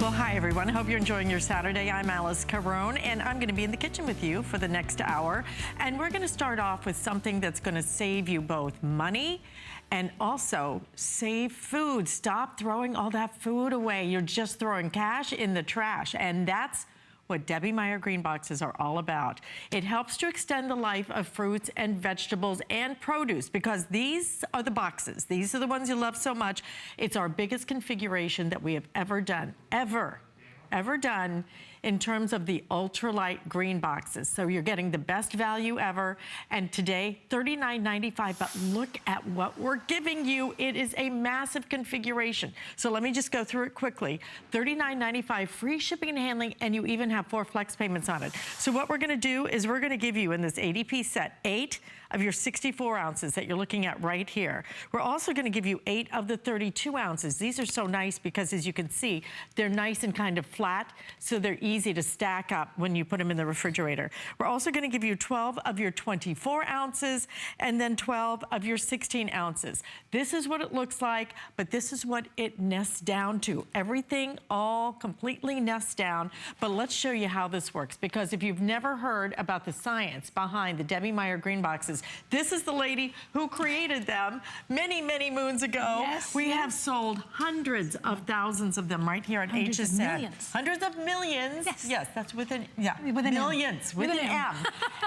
Well, hi everyone. I hope you're enjoying your Saturday. I'm Alice Carone, and I'm going to be in the kitchen with you for the next hour. And we're going to start off with something that's going to save you both money and also save food. Stop throwing all that food away. You're just throwing cash in the trash, and that's what Debbie Meyer green boxes are all about. It helps to extend the life of fruits and vegetables and produce, because these are the boxes. These are the ones you love so much. It's our biggest configuration that we have ever done, ever done, in terms of the ultralight green boxes. So you're getting the best value ever. And today, $39.95, but look at what we're giving you. It is a massive configuration. So let me just go through it quickly. $39.95, free shipping and handling, and you even have 4 flex payments on it. So what we're gonna do is we're gonna give you in this 80-piece set, 8 of your 64 ounces that you're looking at right here. We're also gonna give you 8 of the 32 ounces. These are so nice because, as you can see, they're nice and kind of flat, so they're easy to stack up when you put them in the refrigerator. We're also gonna give you 12 of your 24 ounces and then 12 of your 16 ounces. This is what it looks like, but this is what it nests down to. Everything all completely nests down, but let's show you how this works, because if you've never heard about the science behind the Debbie Meyer green boxes, this is the lady who created them many, many moons ago. Yes, we have sold hundreds of thousands of them right here at HSN. Hundreds of millions. Yes, that's with an, millions, with an M.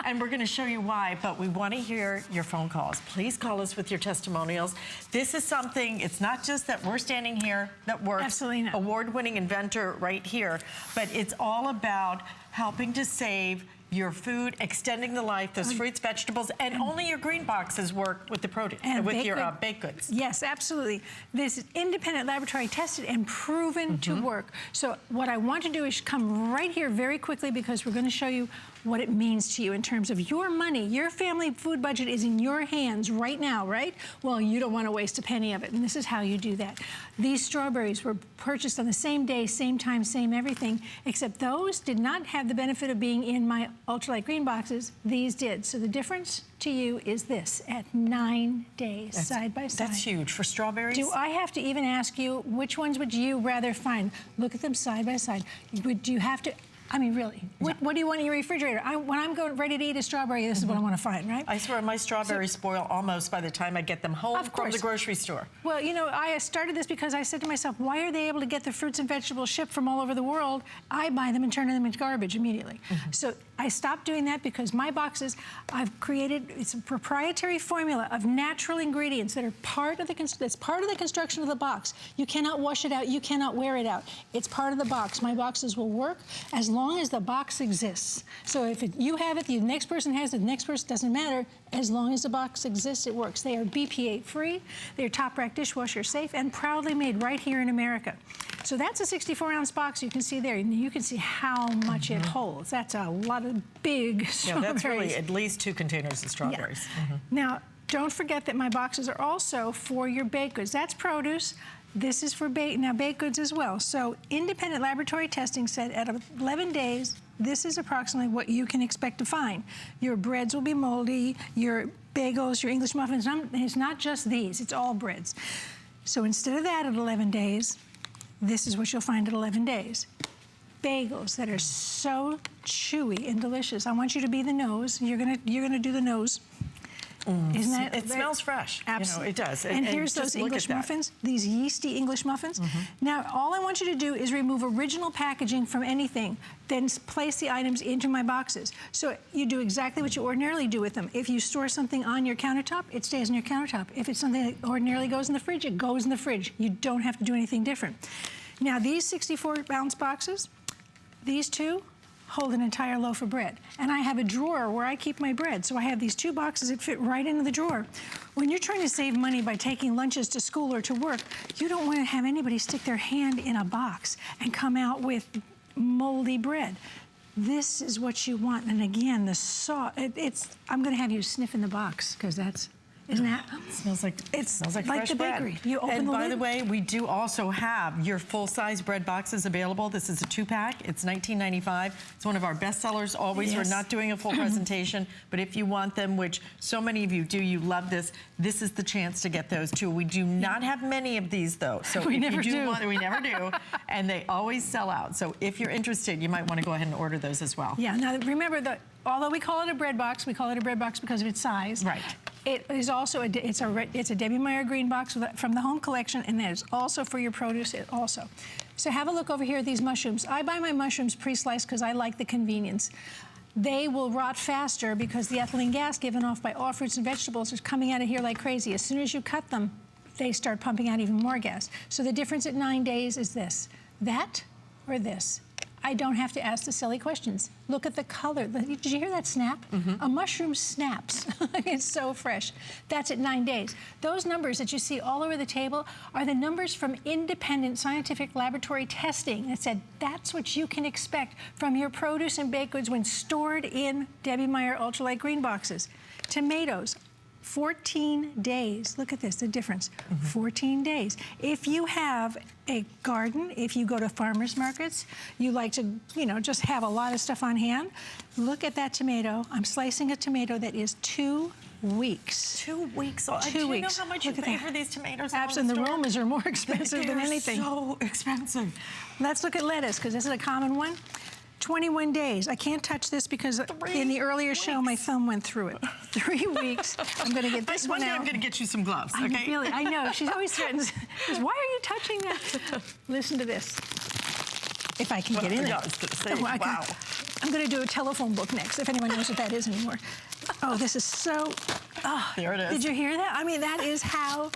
And we're gonna show you why, but we wanna hear your phone calls. Please call us with your testimonials. This is something, it's not just that we're standing here that works. Absolutely not. Award-winning inventor right here, but it's all about helping to save your food, extending the life, those fruits, vegetables, and only your green boxes work with the produce, with your baked goods. Yes, absolutely. This is independent laboratory tested and proven to work. So what I want to do is come right here very quickly, because we're going to show you what it means to you in terms of your money. Your family food budget is in your hands right now, right? Well, you don't want to waste a penny of it, and this is how you do that. These strawberries were purchased on the same day, same time, same everything, except those did not have the benefit of being in my ultralight green boxes. These did. So the difference to you is this, at 9 days, side by side. That's huge. For strawberries? Do I have to even ask you, which ones would you rather find? Look at them side by side. Do you have to, I mean, really, what do you want in your refrigerator? When I'm ready to eat a strawberry, this is what I want to find, right? I swear my strawberries spoil almost by the time I get them home from the grocery store. Well, you know, I started this because I said to myself, why are they able to get the fruits and vegetables shipped from all over the world? I buy them and turn them into garbage immediately. So I stopped doing that because my boxes, I've created, it's a proprietary formula of natural ingredients that are part of the construction of the box. You cannot wash it out, you cannot wear it out. It's part of the box. My boxes will work as long as the box exists. So if you have it, the next person has it, the next person, doesn't matter. As long as the box exists, it works. They are BPA free, they're top rack dishwasher safe, and proudly made right here in America. So that's a 64-ounce box you can see there. And you can see how much it holds. That's a lot of big strawberries. Yeah, that's really at least 2 containers of strawberries. Yeah. Now, don't forget that my boxes are also for your baked goods. That's produce. This is for baked goods as well. So independent laboratory testing said at 11 days, this is approximately what you can expect to find. Your breads will be moldy, your bagels, your English muffins. It's not just these, it's all breads. So instead of that at 11 days, this is what you'll find at 11 days. Bagels that are so chewy and delicious. I want you to be the nose. You're gonna do the nose. Isn't that? It smells fresh. Absolutely. You know, it does. And here's those English muffins, these yeasty English muffins. Now, all I want you to do is remove original packaging from anything, then place the items into my boxes. So you do exactly what you ordinarily do with them. If you store something on your countertop, it stays on your countertop. If it's something that ordinarily goes in the fridge, it goes in the fridge. You don't have to do anything different. Now, these 64-ounce boxes, these two hold an entire loaf of bread. And I have a drawer where I keep my bread. So I have these 2 boxes that fit right into the drawer. When you're trying to save money by taking lunches to school or to work, you don't want to have anybody stick their hand in a box and come out with moldy bread. This is what you want. And again, the sauce, I'm gonna have you sniff in the box, because that's Isn't that? It smells like like fresh the bread. bakery. You open and the by lid. the way, we do also have your full-size bread boxes available. This is a 2-pack. It's $19.95. It's one of our best sellers always. Yes. We're not doing a full presentation, but if you want them, which so many of you do, you love this, this is the chance to get those too. We do not have many of these though. So We if never you do do. want, we never do. And they always sell out. So if you're interested, you might want to go ahead and order those as well. Yeah, now remember that although we call it a bread box, we call it a bread box because of its size. Right. It is also it's a Debbie Meyer green box from the home collection, and that is also for your produce also. So have a look over here at these mushrooms. I buy my mushrooms pre-sliced because I like the convenience. They will rot faster because the ethylene gas given off by all fruits and vegetables is coming out of here like crazy. As soon as you cut them, they start pumping out even more gas. So the difference at 9 days is this: that or this. I don't have to ask the silly questions. Look at the color. Did you hear that snap? A mushroom snaps. It's so fresh. That's at 9 days. Those numbers that you see all over the table are the numbers from independent scientific laboratory testing that said that's what you can expect from your produce and baked goods when stored in Debbie Meyer Ultralight Green boxes. Tomatoes, 14 days. Look at this, the difference. 14 days. If you have a garden, if you go to farmers markets, you like to, just have a lot of stuff on hand, look at that tomato. I'm slicing a tomato that is 2 weeks. 2 weeks old. 2 Do you weeks. know how much Look you at pay that. for these tomatoes? Absolutely, the Romas are more expensive than anything. So expensive. Let's look at lettuce, because this is a common one. 21 days. I can't touch this because in the earlier show, my thumb went through it. 3 weeks. I'm going to get this one One day out. I'm going to get you some gloves, okay? I know. She always threatens. Why are you touching that? Listen to this. If I can get in yeah, it. I was gonna say, wow. I'm going to do a telephone book next, if anyone knows what that is anymore. Oh, this is so... Oh, there it is. Did you hear that? I mean, that is how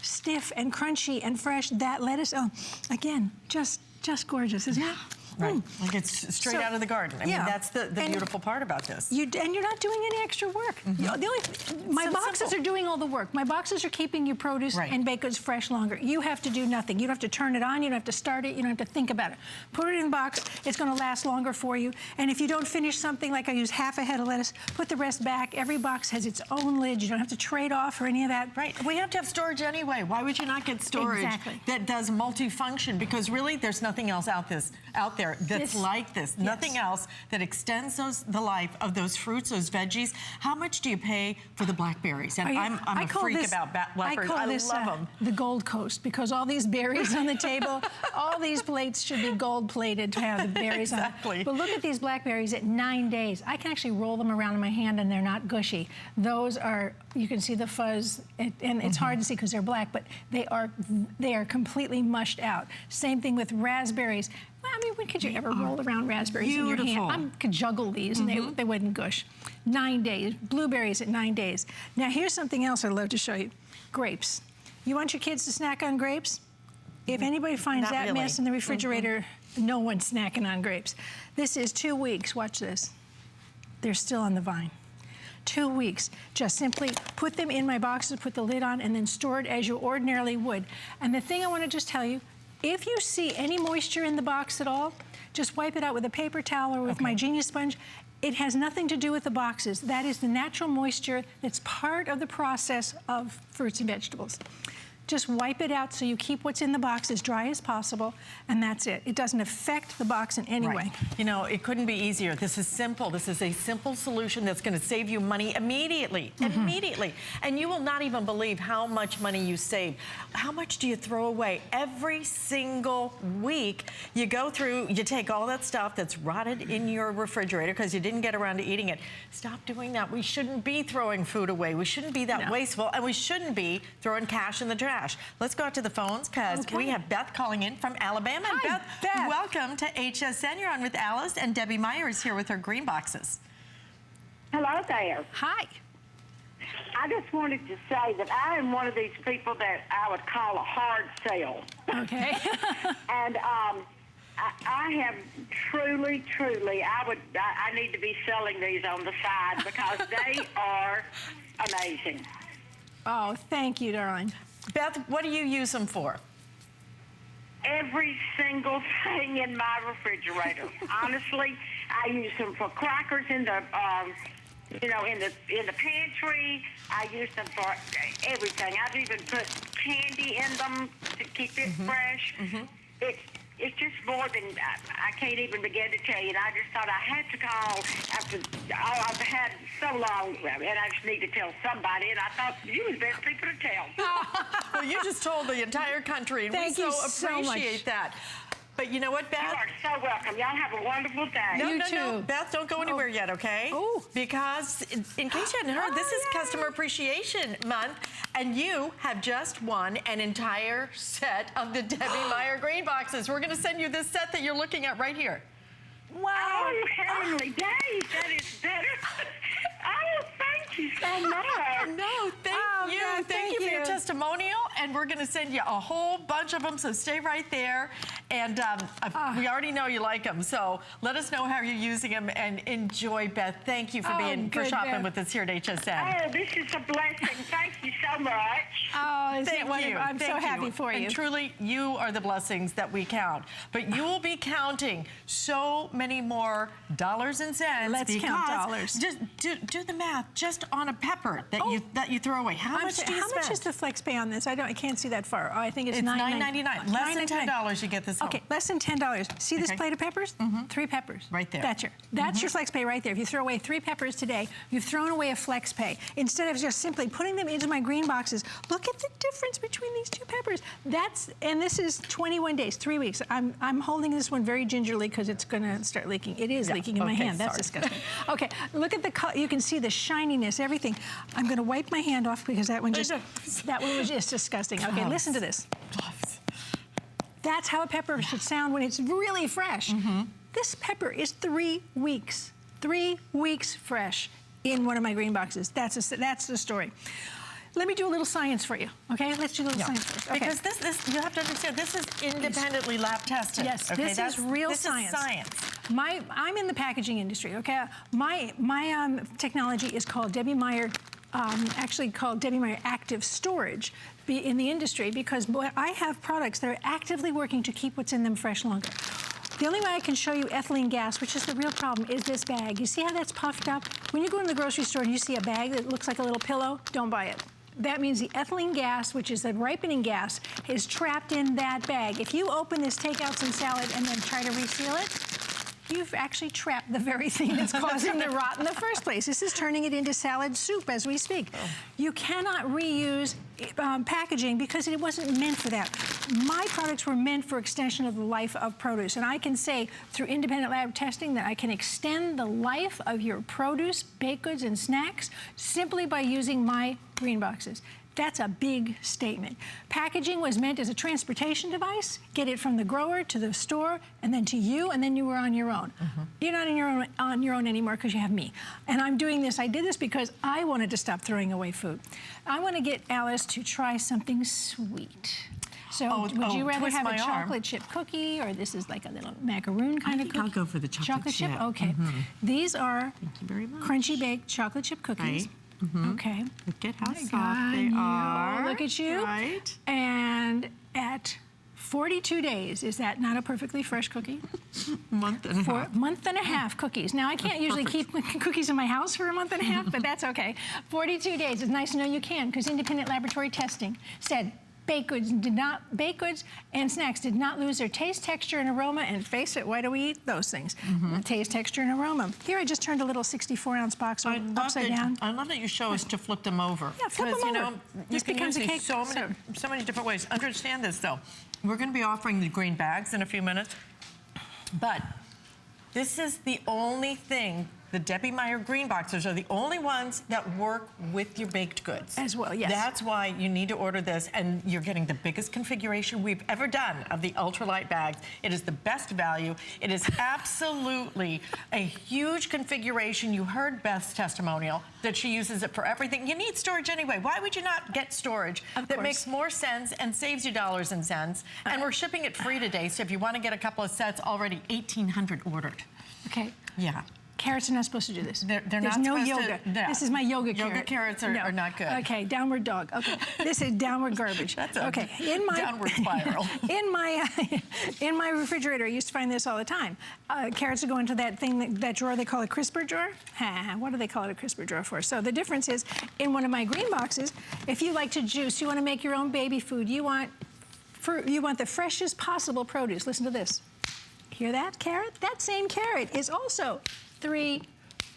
stiff and crunchy and fresh that lettuce... Oh, again, just gorgeous, isn't it? Right. Like it's straight out of the garden. I mean, that's the beautiful part about this. And you're not doing any extra work. My boxes are doing all the work. My boxes are keeping you produce and baked goods fresh longer. You have to do nothing. You don't have to turn it on. You don't have to start it. You don't have to think about it. Put it in a box. It's going to last longer for you. And if you don't finish something, like I use half a head of lettuce, put the rest back. Every box has its own lid. You don't have to trade off or any of that. Right. We have to have storage anyway. Why would you not get storage that does multifunction? Because really, there's nothing else out there that's like this. Nothing else that extends the life of those fruits, those veggies. How much do you pay for the blackberries? And I'm a freak about blackberries. I love them. The Gold Coast, because all these berries on the table, all these plates should be gold plated to have the berries on it. But look at these blackberries at 9 days. I can actually roll them around in my hand and they're not gushy. Those are, you can see the fuzz, and it's hard to see because they're black, but they are completely mushed out. Same thing with raspberries. Well, I mean, when could you ever roll around raspberries in your hand? I could juggle these and they wouldn't gush. 9 days. Blueberries at 9 days. Now, here's something else I'd love to show you. Grapes. You want your kids to snack on grapes? If anybody finds that mess in the refrigerator, no one's snacking on grapes. This is 2 weeks. Watch this. They're still on the vine. 2 weeks. Just simply put them in my boxes, put the lid on, and then store it as you ordinarily would. And the thing I want to just tell you, if you see any moisture in the box at all, just wipe it out with a paper towel or with my Genius sponge. It has nothing to do with the boxes. That is the natural moisture that's part of the process of fruits and vegetables. Just wipe it out so you keep what's in the box as dry as possible, and that's it. It doesn't affect the box in any way. You know, it couldn't be easier. This is simple. This is a simple solution that's going to save you money immediately. Immediately. And you will not even believe how much money you save. How much do you throw away? Every single week, you go through, you take all that stuff that's rotted in your refrigerator because you didn't get around to eating it. Stop doing that. We shouldn't be throwing food away. We shouldn't be that wasteful, and we shouldn't be throwing cash in the trash. Let's go out to the phones because we have Beth calling in from Alabama. Hi, Beth, welcome to HSN. You're on with Alice, and Debbie Meyer is here with her green boxes. Hello there. Hi. I just wanted to say that I am one of these people that I would call a hard sell. Okay. And I have truly, I need to be selling these on the side because they are amazing. Oh, thank you, darling. Beth, what do you use them for? Every single thing in my refrigerator. Honestly, I use them for crackers in the you know, in the pantry. I use them for everything. I've even put candy in them to keep it fresh. It's just more than I can't even begin to tell you. And I just thought I had to call after all I've had so long, and I just need to tell somebody. And I thought you was the best people to tell. Well, you just told the entire country, and Thank we you so so appreciate much. that. But you know what, Beth? You are so welcome. Y'all have a wonderful day. No, You no, no, too. Beth, don't go anywhere yet, okay? Oh. Because in case you hadn't heard, this is Customer Appreciation Month, and you have just won an entire set of the Debbie Meyer green boxes. We're going to send you this set that you're looking at right here. Wow. Oh, heavenly days. That is better. Oh, thank you so much. No, thank you. Beth, Thank you for your testimonial, and we're going to send you a whole bunch of them, so stay right there. And we already know you like them, so let us know how you're using them, and enjoy, Beth. Thank you for for shopping Beth. with us here at HSN. Oh, this is a blessing. Thank you so much. Oh, isn't it Thank wonderful? you. I'm so Thank happy for you. And truly, you are the blessings that we count. But you will be counting so many more dollars and cents. Let's count dollars. Just do the math. Just on a pepper that you throw away. How much do you spend? How much is the FlexPay on this? I can't see that far. Oh, I think it's $9.99. Less than $10 you get this home. Okay, less than $10. See this plate of peppers? 3 peppers. Right there. That's your FlexPay right there. If you throw away 3 peppers today, you've thrown away a FlexPay. Instead of just simply putting them into my green boxes, look at the difference between these 2 peppers. And this is 21 days, 3 weeks. I'm holding this one very gingerly because it's going to start leaking. It is leaking in my hand. That's disgusting. Okay, look at the color. You can see the shininess, everything. I'm going to wipe my hand off because that one was just disgusting. Okay, listen to this. That's how a pepper should sound when it's really fresh. This pepper is 3 weeks. 3 weeks fresh in one of my green boxes. That's the story. Let me do a little science for you, okay? Let's do a little science first. Okay. Because this, you have to understand, this is independently lab tested. Yes, okay? this is real science. This is science. I'm in the packaging industry, okay? My technology is called Debbie Meyer, actually called Debbie Meyer Active Storage in the industry, because I have products that are actively working to keep what's in them fresh longer. The only way I can show you ethylene gas, which is the real problem, is this bag. You see how that's puffed up? When you go in the grocery store and you see a bag that looks like a little pillow, don't buy it. That means the ethylene gas, which is the ripening gas, is trapped in that bag. If you open this, take out some salad, and then try to reseal it, you've actually trapped the very thing that's causing the rot in the first place. This is turning it into salad soup as we speak. You cannot reuse packaging because it wasn't meant for that. My products were meant for extension of the life of produce, and I can say through independent lab testing that I can extend the life of your produce, baked goods, and snacks simply by using my green boxes. That's a big statement. Packaging was meant as a transportation device, get it from the grower to the store, and then to you, and then you were on your own. You're not on your own anymore because you have me. And I'm doing this, I did this because I wanted to stop throwing away food. I want to get Alice to try something sweet. So would you rather have a chocolate chip cookie, or this is like a little macaroon kind of cookie? I'll go for the chocolate chip. Okay. These are Thank you very much. crunchy baked chocolate chip cookies. Right. Okay. Look at how soft they are. Look at you. Right. And at 42 days, is that not a perfectly fresh cookie? Month and a For half. a month and a half cookies. Now, I can't usually keep cookies in my house for a month and a half, but that's okay. 42 days. It's nice to know you can, because independent laboratory testing said baked goods and snacks did not lose their taste, texture, and aroma. And face it, why do we eat those things? Taste, texture, and aroma. Here, I just turned a little 64-ounce box upside down. I love that you show us to flip them over. Yeah, flip them you over. know, This you can becomes use a these cake. so many different ways. Understand this, though. We're going to be offering the green bags in a few minutes, but this is the only thing. The Debbie Meyer green boxes are the only ones that work with your baked goods. As well, yes. That's why you need to order this, and you're getting the biggest configuration we've ever done of the ultralight bags. It is the best value. It is absolutely a huge configuration. You heard Beth's testimonial that she uses it for everything. You need storage anyway. Why would you not get storage that makes more sense and saves you dollars and cents? And we're shipping it free today, so if you want to get a couple of sets, already 1,800 ordered. Okay. Yeah. Carrots are not supposed to do this. They're There's not no supposed yoga. to. No. This is my yoga carrot. Yoga carrots are not good. Okay, downward dog. Okay, this is downward garbage. That's a okay. downward spiral. in my refrigerator, I used to find this all the time. Carrots would go into that thing, that drawer they call a crisper drawer. What do they call it a crisper drawer for? So the difference is, in one of my green boxes, if you like to juice, you want to make your own baby food, you want the freshest possible produce. Listen to this. Hear that carrot? That same carrot is also 3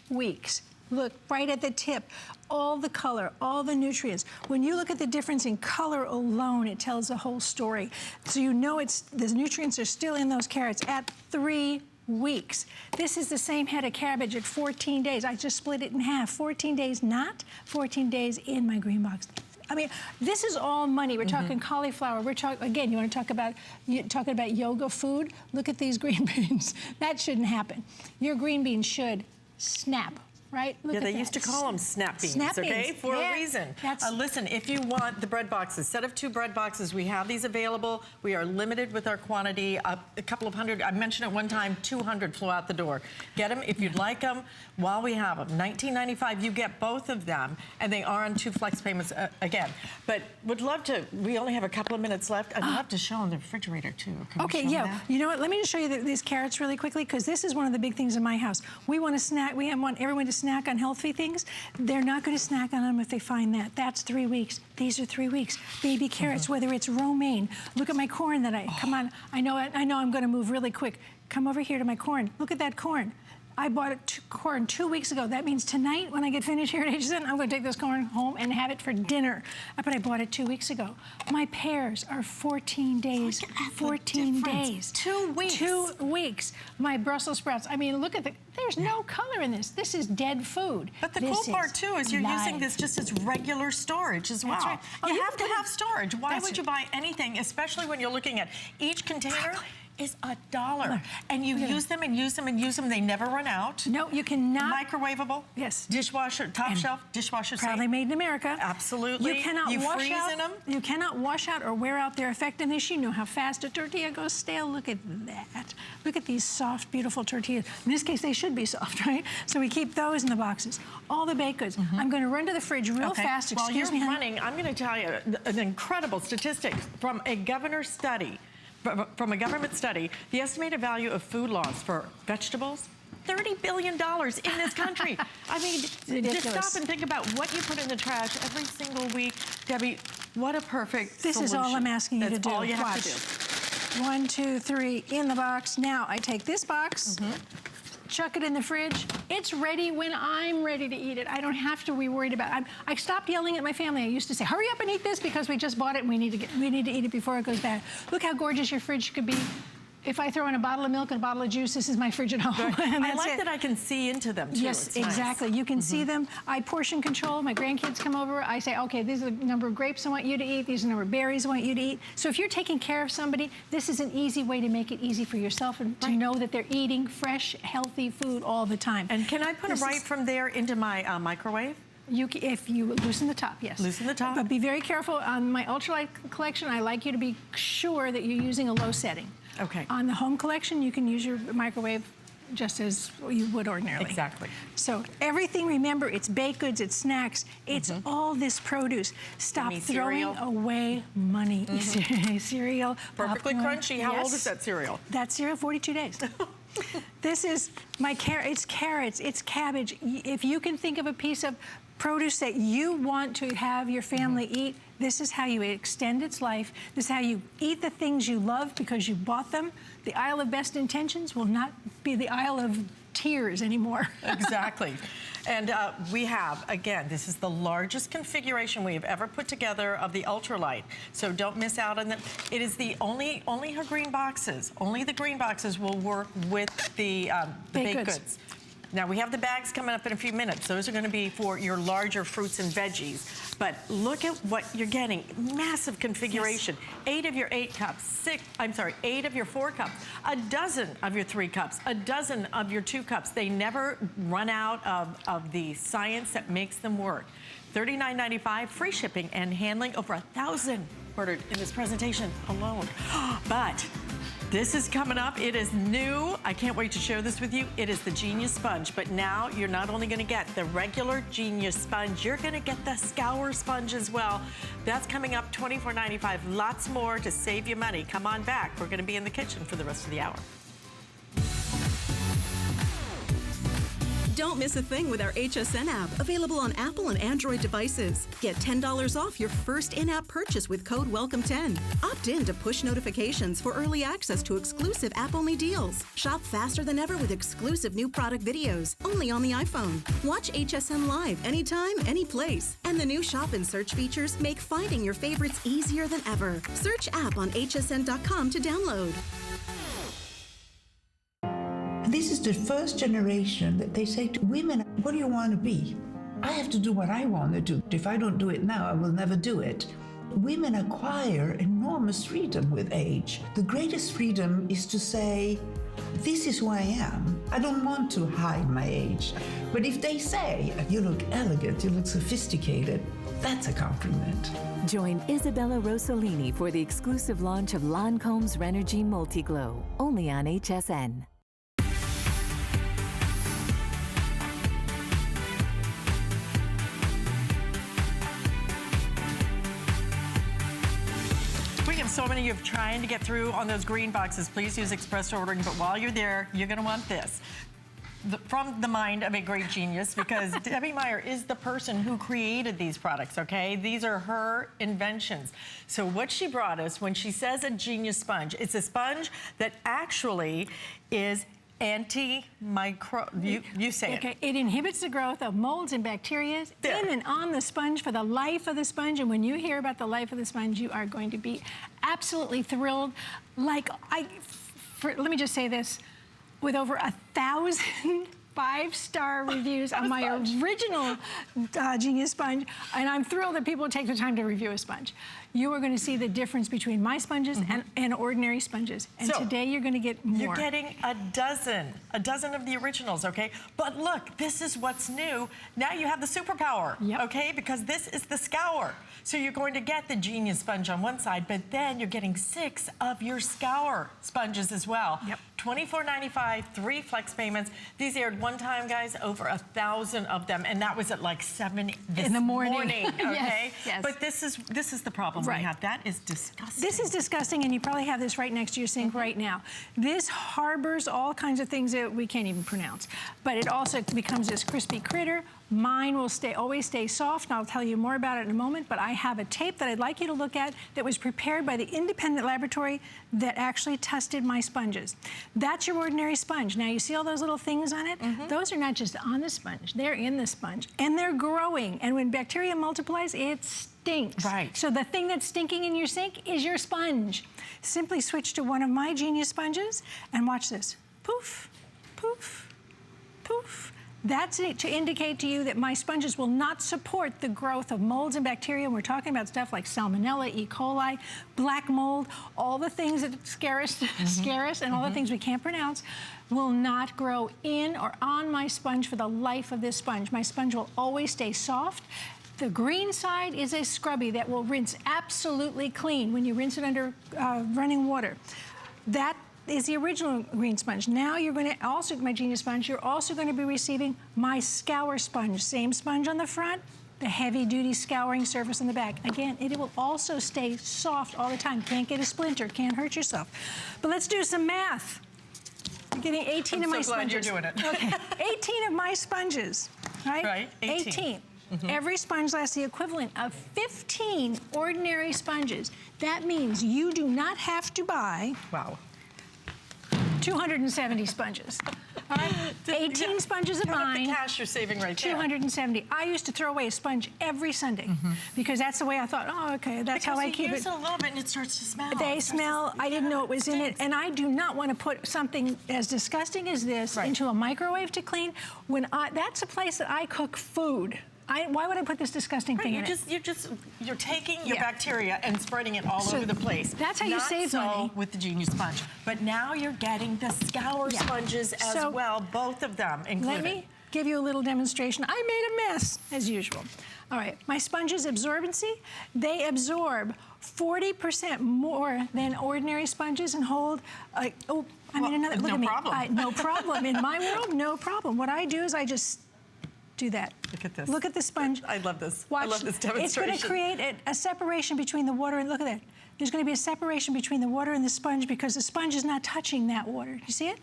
weeks. Look right at the tip, all the color, all the nutrients. When you look at the difference in color alone, it tells the whole story. So you know the nutrients are still in those carrots at 3 weeks. This is the same head of cabbage at 14 days. I just split it in half. 14 days not, 14 days in my green box. I mean, this is all money. We're talking cauliflower. We're talking, again, you want to talk about yoga food? Look at these green beans. That shouldn't happen. Your green beans should snap. Right? Look yeah, at they that. used to call them snap beans, Snap okay? beans. For Yeah. a reason. That's Listen, if you want the bread boxes, set of 2 bread boxes, we have these available. We are limited with our quantity, a couple of hundred. I mentioned at one time, 200 flew out the door. Get them if you'd like them while we have them. $19.95, you get both of them, and they are on 2 flex payments again. But would love to, we only have a couple of minutes left. I'd love to show them the refrigerator too. Can okay, we show yeah. them that? You know what? Let me just show you these carrots really quickly, because this is one of the big things in my house. We want to snack. We want everyone to snack on healthy things. They're not going to snack on them if they find that. That's 3 weeks. These are 3 weeks. Baby carrots, whether it's romaine. Look at my corn that come on. I know I'm going to move really quick. Come over here to my corn. Look at that corn. I bought corn 2 weeks ago. That means tonight, when I get finished here at HSN, I'm going to take this corn home and have it for dinner. But I bought it 2 weeks ago. My pears are 14 days. 14 days. 2 weeks. 2 weeks. My Brussels sprouts. I mean, look at there's no color in this. This is dead food. But the cool part too is you're using this just as regular storage as well. That's right. Oh, You have to have storage. Why That's would you buy anything, especially when you're looking at each container? Is $1. And you use them and use them and use them. They never run out. No, you cannot. Microwavable. Yes. Dishwasher, top shelf, dishwasher safe. Proudly made in America. Absolutely. You cannot wash freeze out. in them. You cannot wash out or wear out their effectiveness. You know how fast a tortilla goes stale. Look at that. Look at these soft, beautiful tortillas. In this case, they should be soft, right? So we keep those in the boxes. All the baked goods. I'm going to run to the fridge real fast. While Excuse me, you're honey. running, I'm going to tell you an incredible statistic from a governor's study. From a government study, the estimated value of food loss for vegetables, $30 billion in this country. I mean, just stop and think about what you put in the trash every single week. Debbie, what a perfect This solution. is all I'm asking you to do. That's all you have Watch. to do. 1, 2, 3 in the box. Now I take this box, chuck it in the fridge. It's ready when I'm ready to eat it. I don't have to be worried about it. I stopped yelling at my family. I used to say, hurry up and eat this because we just bought it and we need to eat it before it goes bad. Look how gorgeous your fridge could be. If I throw in a bottle of milk and a bottle of juice, this is my fridge at home. I like that I can see into them too. Yes, It's nice. exactly. You can see them. I portion control. My grandkids come over. I say, okay, these are the number of grapes I want you to eat. These are the number of berries I want you to eat. So if you're taking care of somebody, this is an easy way to make it easy for yourself and to know that they're eating fresh, healthy food all the time. And can I put it right from there into my microwave? If you loosen the top, yes. Loosen the top. But be very careful. On my ultralight collection, I like you to be sure that you're using a low setting. Okay. On the home collection, you can use your microwave just as you would ordinarily. Exactly. So everything, remember, it's baked goods, it's snacks, it's all this produce. Stop throwing cereal. away money. Cereal, Perfectly popcorn. crunchy. How old Yes. is that cereal? That cereal, 42 days. This is my it's carrots, it's cabbage. If you can think of a piece of produce that you want to have your family eat, this is how you extend its life. This is how you eat the things you love because you bought them. The aisle of best intentions will not be the aisle of tears anymore. Exactly. And we have, again, this is the largest configuration we have ever put together of the ultralight. So don't miss out on them. It is the only her green boxes. Only the green boxes will work with the baked goods. Now, we have the bags coming up in a few minutes. Those are going to be for your larger fruits and veggies. But look at what you're getting. Massive configuration. Yes. 8 of your 8 cups. 8 of your 4 cups. A dozen of your 3 cups. A dozen of your 2 cups. They never run out of the science that makes them work. $39.95, free shipping and handling. Over 1,000 ordered in this presentation alone. But This is coming up. It is new. I can't wait to share this with you. It is the Genius Sponge, but now you're not only gonna get the regular Genius Sponge, you're gonna get the Scour Sponge as well. That's coming up $24.95. Lots more to save you money. Come on back. We're gonna be in the kitchen for the rest of the hour. Don't miss a thing with our HSN app, available on Apple and Android devices. Get $10 off your first in-app purchase with code WELCOME10. Opt in to push notifications for early access to exclusive app-only deals. Shop faster than ever with exclusive new product videos, only on the iPhone. Watch HSN live anytime, any place. And the new shop and search features make finding your favorites easier than ever. Search app on hsn.com to download. This is the first generation that they say to women, what do you want to be? I have to do what I want to do. If I don't do it now, I will never do it. Women acquire enormous freedom with age. The greatest freedom is to say, this is who I am. I don't want to hide my age. But if they say, you look elegant, you look sophisticated, that's a compliment. Join Isabella Rossellini for the exclusive launch of Lancome's Renergy Multiglow, only on HSN. So many of you trying to get through on those green boxes. Please use express ordering, but while you're there, you're gonna want this. From the mind of a great genius, because Debbie Meyer is the person who created these products, okay? These are her inventions. So what she brought us, when she says a Genius Sponge, it's a sponge that actually is you say it. Okay, it inhibits the growth of molds and bacteria in and on the sponge for the life of the sponge. And when you hear about the life of the sponge, you are going to be absolutely thrilled. Let me just say this, with over 1,000 5-star reviews on my original Genius Sponge, and I'm thrilled that people take the time to review a sponge. You are going to see the difference between my sponges and ordinary sponges. And so, today you're going to get more. You're getting a dozen of the originals, okay? But look, this is what's new. Now you have the superpower, okay? Because this is the Scour. So you're going to get the Genius Sponge on one side, but then you're getting 6 of your Scour sponges as well. $24.95, 3 flex payments. These aired one time, guys, over 1,000 of them, and that was at like 7 in the morning. Okay? Yes. But this is the problem we have. That is disgusting. This is disgusting, and you probably have this right next to your sink right now. This harbors all kinds of things that we can't even pronounce, but it also becomes this crispy critter. Mine will always stay soft, and I'll tell you more about it in a moment, but I have a tape that I'd like you to look at that was prepared by the independent laboratory that actually tested my sponges. That's your ordinary sponge. Now, you see all those little things on it? Those are not just on the sponge, they're in the sponge, and they're growing, and when bacteria multiplies, it stinks. Right. So the thing that's stinking in your sink is your sponge. Simply switch to one of my Genius sponges, and watch this. Poof, poof, poof. That's it to indicate to you that my sponges will not support the growth of molds and bacteria. And we're talking about stuff like Salmonella, E. coli, black mold, all the things that scare us, and all the things we can't pronounce will not grow in or on my sponge for the life of this sponge. My sponge will always stay soft. The green side is a scrubby that will rinse absolutely clean when you rinse it under running water. That is the original green sponge. Now you're going to also, my Genius Sponge, you're also going to be receiving my Scour Sponge. Same sponge on the front, the heavy-duty scouring surface on the back. Again, it will also stay soft all the time. Can't get a splinter, can't hurt yourself. But let's do some math. You're getting 18 of my sponges. I'm so glad you're doing it. Okay, 18 of my sponges, right? Right, 18. Every sponge lasts the equivalent of 15 ordinary sponges. That means you do not have to buy 270 sponges. All right? 18 sponges of mine. The cash you're saving right there. 270. I used to throw away a sponge every Sunday because that's the way I thought, oh, okay, that's how I keep it. Because you use it a little bit and it starts to smell. They smell. I didn't know it was in it. And I do not want to put something as disgusting as this into a microwave to clean. That's a place that I cook food. Why would I put this disgusting thing in it? You're taking your bacteria and spreading it all over the place. That's how you save money. Not so with the Genius Sponge. But now you're getting the Scour sponges as well, both of them included. Let me give you a little demonstration. I made a mess, as usual. All right, my sponge's absorbency, they absorb 40% more than ordinary sponges and hold, look at me. No problem. No problem. In my world, no problem. What I do is I just do that. Look at this. Look at the sponge. I love this. Watch. I love this demonstration. It's going to create a separation between the water and, look at that. There's going to be a separation between the water and the sponge because the sponge is not touching that water. You see it?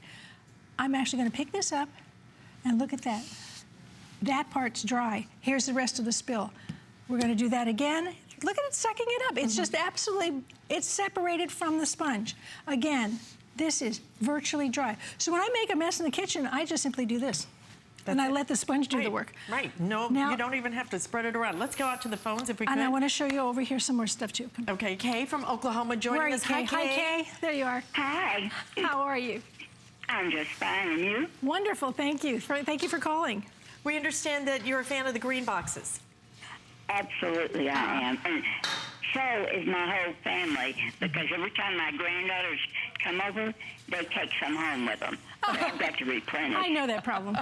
I'm actually going to pick this up and look at that. That part's dry. Here's the rest of the spill. We're going to do that again. Look at it sucking it up. It's just absolutely, it's separated from the sponge. Again, this is virtually dry. So when I make a mess in the kitchen, I just simply do this. And I let the sponge do the work. Right. No, now, you don't even have to spread it around. Let's go out to the phones if we could. And I want to show you over here some more stuff too. Okay, Kay from Oklahoma joining us. Hi, Kay. There you are. Hi. How are you? I'm just fine, and you? Wonderful. Thank you. Thank you for calling. We understand that you're a fan of the green boxes. Absolutely, I am. And so is my whole family, because every time my granddaughters come over, they take some home with them. I've got to replenish. I know that problem.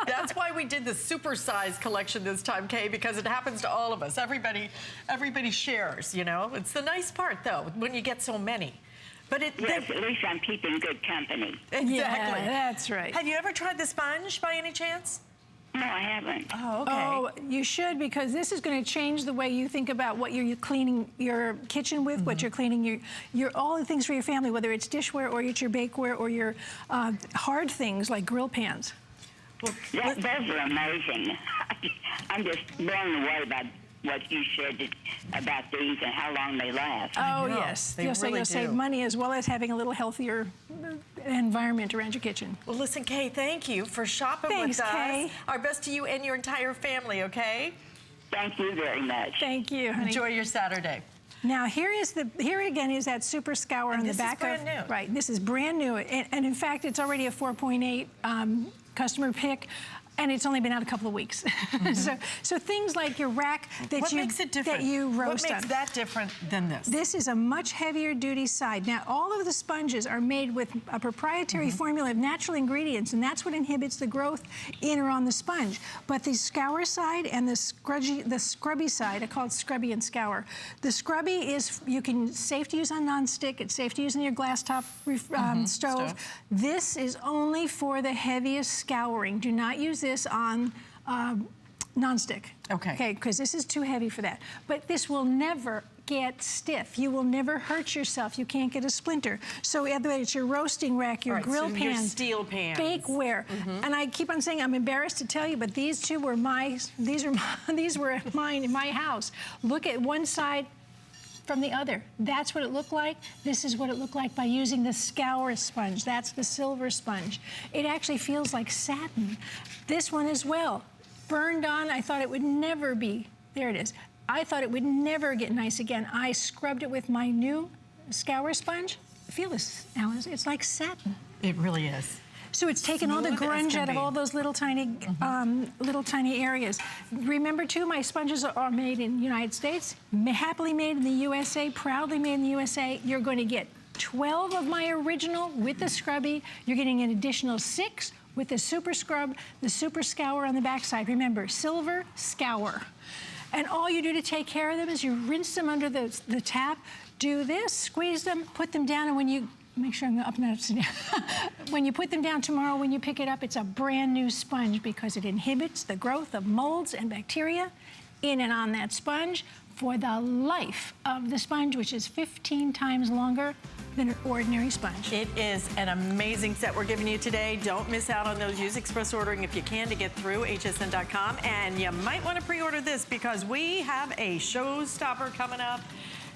That's why we did the supersize collection this time, Kay, because it happens to all of us. Everybody shares, you know? It's the nice part, though, when you get so many. But yes, at least I'm keeping good company. Exactly. Yeah, that's right. Have you ever tried the sponge by any chance? No, I haven't. Oh, okay. Oh, you should, because this is going to change the way you think about what you're cleaning your kitchen with, what you're cleaning your all the things for your family, whether it's dishware or it's your bakeware or your hard things like grill pans. Well, Those are amazing. I'm just blown away by what you said about these and how long they last. Oh, know. yes. They You'll really save do. money as well as having a little healthier environment around your kitchen. Well, listen, Kay, thank you for shopping Thanks, with us. Kay. Our best to you and your entire family, okay? Thank you very much. Thank you, honey. Enjoy your Saturday. Now here again is that super scour on the back of. This is brand new. Right, this is brand new, and in fact it's already a 4.8 customer pick. And it's only been out a couple of weeks. So things like your rack that you roast What makes on. that different than this? This is a much heavier duty side. Now, all of the sponges are made with a proprietary formula of natural ingredients, and that's what inhibits the growth in or on the sponge. But the scour side and the scrubby side, I call it scrubby and scour. The scrubby is, safe to use on nonstick. It's safe to use in your glass top stove. This is only for the heaviest scouring. Do not use this on nonstick. Okay. Okay, because this is too heavy for that. But this will never get stiff. You will never hurt yourself. You can't get a splinter. So whether it's your roasting rack, your grill so pans, your steel pans, bakeware, and I keep on saying I'm embarrassed to tell you, but these two were these were mine in my house. Look at one side from the other. That's what it looked like. This is what it looked like by using the scour sponge. That's the silver sponge. It actually feels like satin. This one as well. Burned on, I thought it would never be, there it is. I thought it would never get nice again. I scrubbed it with my new scour sponge. Feel this, Alice, it's like satin. It really is. So it's taken all the Smooth as grunge can out of be. all those little tiny areas. Remember too, my sponges are made in the United States, happily made in the USA, proudly made in the USA. You're going to get 12 of my original with the scrubby. You're getting an additional 6 with the super scrub, the super scour on the backside. Remember, silver scour. And all you do to take care of them is you rinse them under the tap, do this, squeeze them, put them down, and when you make sure I'm up and down. When you put them down tomorrow, when you pick it up, it's a brand new sponge because it inhibits the growth of molds and bacteria in and on that sponge for the life of the sponge, which is 15 times longer than an ordinary sponge. It is an amazing set we're giving you today. Don't miss out on those. Use express ordering if you can to get through hsn.com. And you might want to pre-order this because we have a showstopper coming up.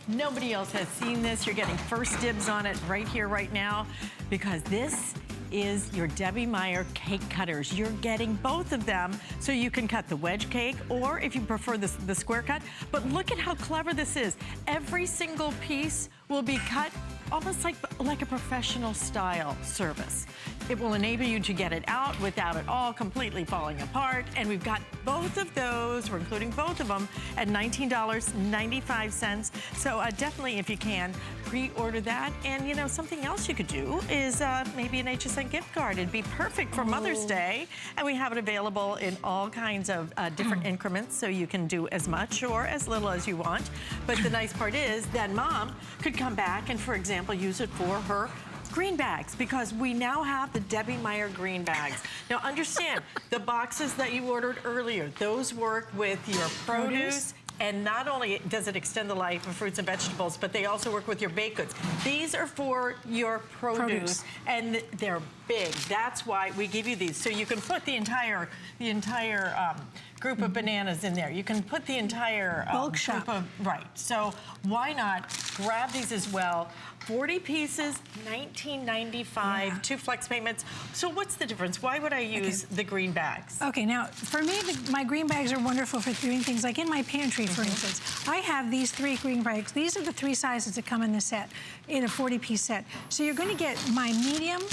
Nobody else has seen this. You're getting first dibs on it right here, right now, because this is your Debbie Meyer cake cutters. You're getting both of them so you can cut the wedge cake, or if you prefer the square cut. But look at how clever this is. Every single piece will be cut almost like a professional style service. It will enable you to get it out without it all completely falling apart. And we've got both of those, we're including both of them at $19.95. So definitely, if you can, pre-order that. And you know, something else you could do is maybe an HSN gift card. It'd be perfect for Mother's Day. And we have it available in all kinds of different increments, so you can do as much or as little as you want. But the nice part is that mom could come back and, for example, use it for her green bags, because we now have the Debbie Meyer green bags. Now understand, the boxes that you ordered earlier, those work with your produce. And not only does it extend the life of fruits and vegetables, but they also work with your baked goods. These are for your produce. And they're big. That's why we give you these. So you can put the entire group of bananas in there. You can put the entire bulk shop. Right. So why not grab these as well? 40 pieces, $19.95, 2 flex payments. So what's the difference? Why would I use the green bags? Okay, now for me, my green bags are wonderful for doing things like in my pantry, for instance. I have these 3 green bags. These are the 3 sizes that come in the set, in a 40-piece set. So you're going to get my medium,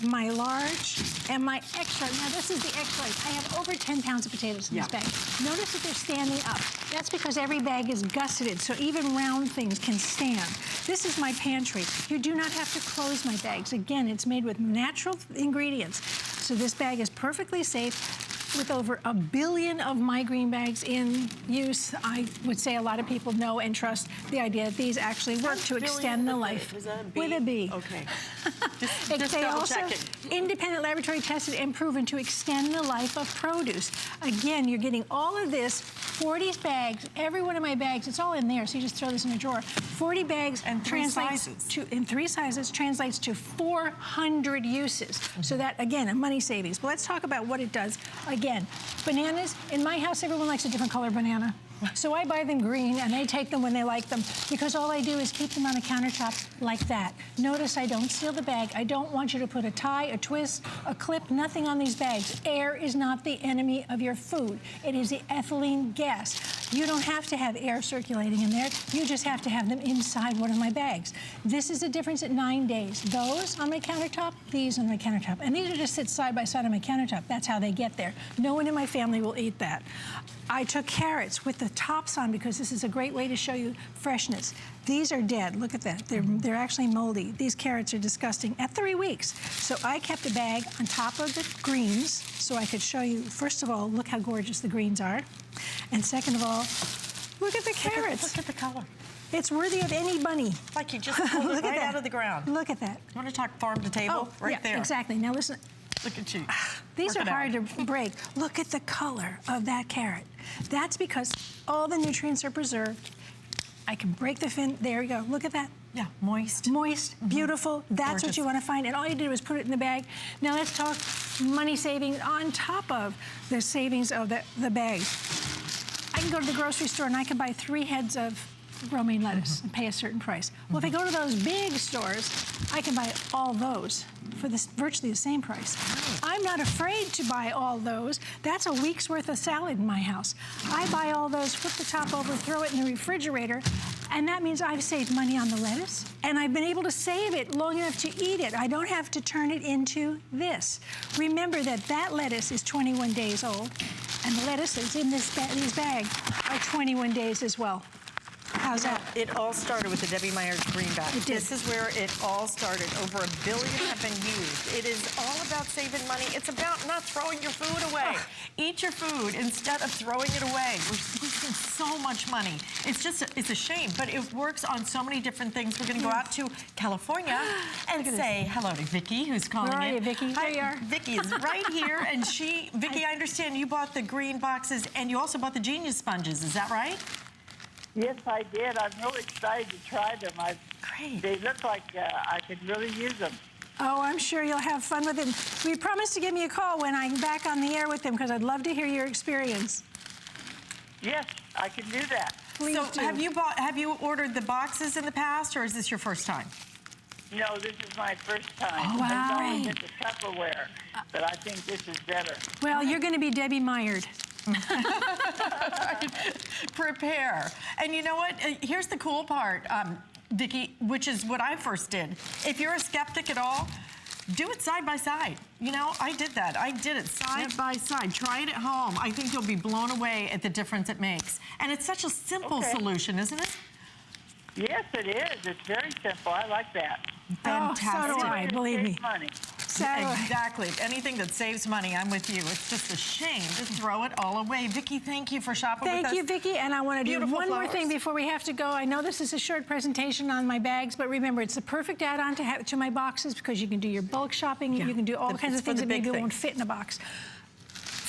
my large, and my extra. Now this is the extra. I have over 10 pounds of potatoes in this bag. Notice that they're standing up. That's because every bag is gusseted, so even round things can stand. This is my pantry. You do not have to close my bags. Again, it's made with natural ingredients. So this bag is perfectly safe. With over 1 billion of my green bags in use, I would say a lot of people know and trust the idea that these actually work to extend the life. Is that a B? With a B. Okay. Just double also check it. independent laboratory tested and proven to extend the life of produce. Again, you're getting all of this, 40 bags, every one of my bags, it's all in there, so you just throw this in a drawer. 40 bags and 3 sizes. In 3 sizes translates to 400 uses. So that, again, a money savings. But let's talk about what it does. Again, bananas, in my house, everyone likes a different color banana. So I buy them green, and they take them when they like them, because all I do is keep them on the countertop like that. Notice I don't seal the bag. I don't want you to put a tie, a twist, a clip, nothing on these bags. Air is not the enemy of your food. It is the ethylene gas. You don't have to have air circulating in there. You just have to have them inside one of my bags. This is the difference at 9 days. Those on my countertop, these on my countertop. And these are just sit side by side on my countertop. That's how they get there. No one in my family will eat that. I took carrots with the tops on because this is a great way to show you freshness. These are dead. Look at that. They're actually moldy. These carrots are disgusting at 3 weeks. So I kept a bag on top of the greens so I could show you, first of all, look how gorgeous the greens are. And second of all, look at the carrots. Look at the color. It's worthy of any bunny. Like you just pulled it right out of the ground. Look at that. You want to talk farm to table? Right there. Exactly. Now listen. Look at you. These are hard to break. Look at the color of that carrot. That's because all the nutrients are preserved. I can break the fin. There you go. Look at that. Yeah, moist. Moist, beautiful. That's Gorgeous. what you want to find. And all you did was put it in the bag. Now let's talk money savings on top of the savings of the bag. I can go to the grocery store and I can buy 3 heads of romaine lettuce and pay a certain price. Well, if I go to those big stores, I can buy all those for virtually the same price. I'm not afraid to buy all those. That's a week's worth of salad in my house. I buy all those, flip the top over, throw it in the refrigerator, and that means I've saved money on the lettuce, and I've been able to save it long enough to eat it. I don't have to turn it into this. Remember that lettuce is 21 days old, and the lettuces in these bags are 21 days as well. How's that? It all started with the Debbie Meyer green bag. It did. This is where it all started. Over 1 billion have been used. It is all about saving money. It's about not throwing your food away. Eat your food instead of throwing it away. We're wasting so much money. It's a shame, but it works on so many different things. We're going to go out to California and say hello to Vicki, who's calling in. Where are you, Vicki? Hi, There you are. Vicki is right here, and Vicki, I understand you bought the green boxes, and you also bought the Genius sponges. Is that right? Yes, I did. I'm really excited to try them. Great. They look like I could really use them. Oh, I'm sure you'll have fun with it. We promised to give me a call when I'm back on the air with them because I'd love to hear your experience. Yes, I can do that. Please So do. have you ordered the boxes in the past, or is this your first time? No, this is my first time. Oh, wow. I've only did the Tupperware, but I think this is better. Well, you're going to be Debbie Meyered. Prepare. And you know what? Here's the cool part, Vicki, which is what I first did. If you're a skeptic at all, do it side by side. You know, I did that. I did it side by side. Try it at home. I think you'll be blown away at the difference it makes. And it's such a simple solution, isn't it? Yes, it is. It's very simple. I like that. Fantastic. Oh, so do I, believe me. Money. So, Exactly. Anything that saves money, I'm with you. It's just a shame to throw it all away. Vicki, thank you for shopping with us. Thank you, Vicki. And I want to do Beautiful one more flowers. thing before we have to go. I know this is a short presentation on my bags, but remember, it's the perfect add-on to my boxes because you can do your bulk shopping. Yeah. You can do all kinds It's of for things the that maybe big won't things. fit in a box.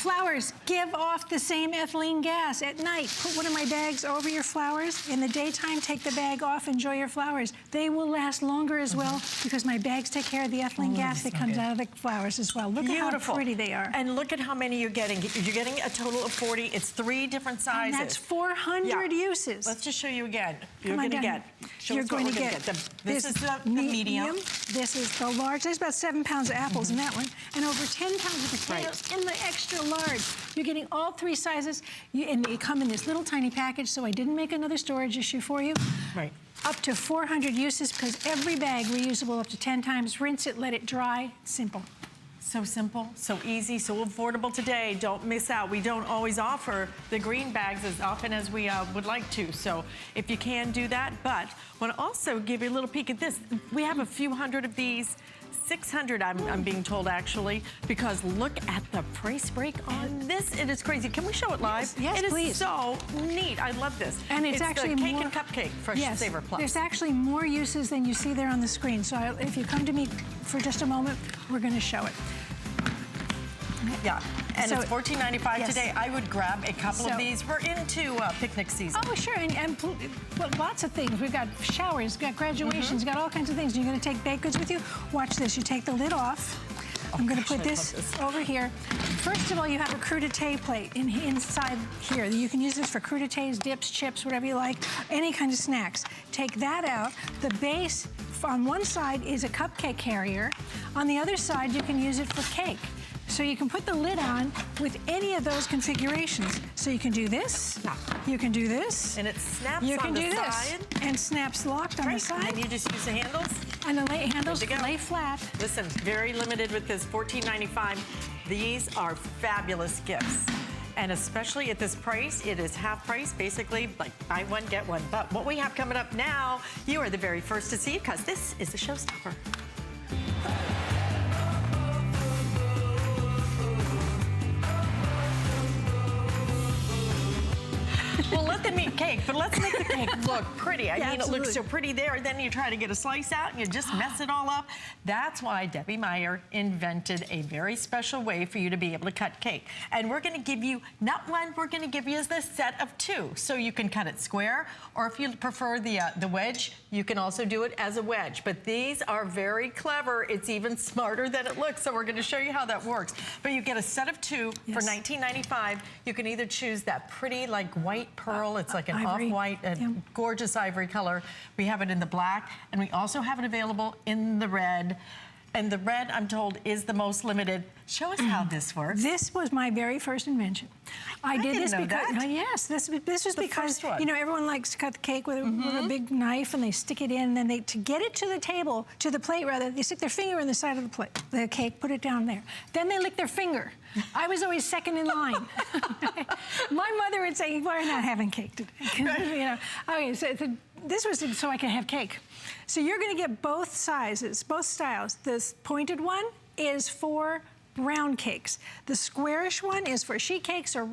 Flowers, give off the same ethylene gas at night. Put one of my bags over your flowers. In the daytime, take the bag off, enjoy your flowers. They will last longer as well because my bags take care of the ethylene gas that comes out of the flowers as well. Look at how pretty they are. And look at how many you're getting. You're getting a total of 40. It's 3 different sizes. And that's 400 uses. Let's just show you again. You're Come on going to down. get. Show You're us what going we're to gonna get. This is the medium. This is the large. There's about 7 pounds of apples in that one, and over 10 pounds of potatoes in the extra large. You're getting all 3 sizes, and they come in this little tiny package. So I didn't make another storage issue for you. Right. Up to 400 uses because every bag reusable up to 10 times. Rinse it, let it dry. Simple. So simple, so easy, so affordable today. Don't miss out. We don't always offer the green bags as often as we would like to. So if you can do that, but want to also give you a little peek at this. We have a few hundred of these. 600, I'm being told, actually, because look at the price break on this. It is crazy. Can we show it live? Yes, it please. is so neat. I love this. And it's actually the cake more, and cupcake Fresh Saver Plus. There's actually more uses than you see there on the screen. So if you come to me for just a moment, we're going to show it. Yeah, and So- it's $14.95 yes. today. I would grab a couple So- of these. We're into picnic season. Oh, sure, and well, lots of things. We've got showers, we've got graduations, we've got all kinds of things. You're going to take baked goods with you. Watch this. You take the lid off. I'm going to put I this love this. over here. First of all, you have a crudité plate inside here. You can use this for crudités, dips, chips, whatever you like, any kind of snacks. Take that out. The base on one side is a cupcake carrier. On the other side, you can use it for cake. So you can put the lid on with any of those configurations. So you can do this, you can do this, And it snaps you on can the do this, side. and snaps locked on the Right, side. and you just use the handles. And the handles Good to go. lay flat. Listen, very limited with this, $14.95. These are fabulous gifts. And especially at this price, it is half price, basically like buy one, get one. But what we have coming up now, you are the very first to see because this is a showstopper. Well, let them eat cake, but let's make the cake look pretty. I mean, it looks so pretty there, and then you try to get a slice out and you just mess it all up. That's why Debbie Meyer invented a very special way for you to be able to cut cake. And we're gonna give you, not one, we're gonna give you this set of 2. So you can cut it square, or if you prefer the wedge, you can also do it as a wedge. But these are very clever. It's even smarter than it looks, so we're gonna show you how that works. But you get a set of 2 for $19.95. You can either choose that pretty, like, white pearl. It's like an Ivory. off-white, gorgeous ivory color. We have it in the black, and we also have it available in the red. And the red, I'm told, is the most limited. Show us how this works. This was my very first invention. I did didn't this know because that. Yes, this was because first one. you know everyone likes to cut the cake with a big knife and they stick it in, and then to get it to the table, to the plate rather, they stick their finger in the side of the plate, the cake, put it down there. Then they lick their finger. I was always second in line. My mother would say, "We're not having cake today." You know. Okay, so this was so I could have cake. So you're going to get both sizes, both styles. This pointed one is for round cakes. The squarish one is for sheet cakes or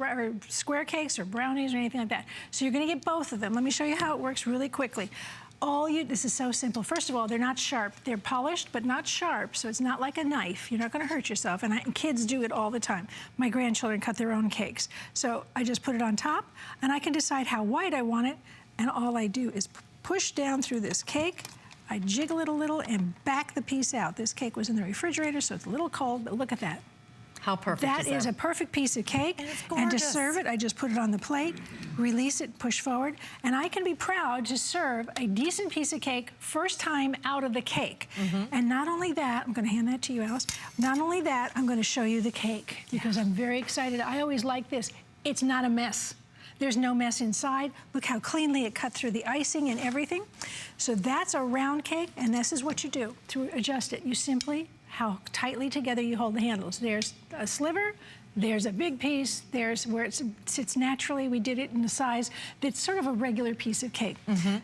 square cakes or brownies or anything like that. So you're going to get both of them. Let me show you how it works really quickly. This is so simple. First of all, they're not sharp. They're polished, but not sharp, so it's not like a knife. You're not going to hurt yourself, and kids do it all the time. My grandchildren cut their own cakes. So I just put it on top, and I can decide how white I want it, and all I do is push down through this cake. I jiggle it a little and back the piece out. This cake was in the refrigerator, so it's a little cold, but look at that. How perfect That is a perfect piece of cake. And it's And to gorgeous. serve it, I just put it on the plate, release it, push forward, and I can be proud to serve a decent piece of cake first time out of the cake. And not only that, I'm going to hand that to you, Alice. Not only that, I'm going to show you the cake because I'm very excited. I always like this. It's not a mess. There's no mess inside. Look how cleanly it cut through the icing and everything. So that's a round cake, and this is what you do to adjust it. You simply how tightly together you hold the handles. There's a sliver, there's a big piece, there's where it sits naturally. We did it in the size that's sort of a regular piece of cake.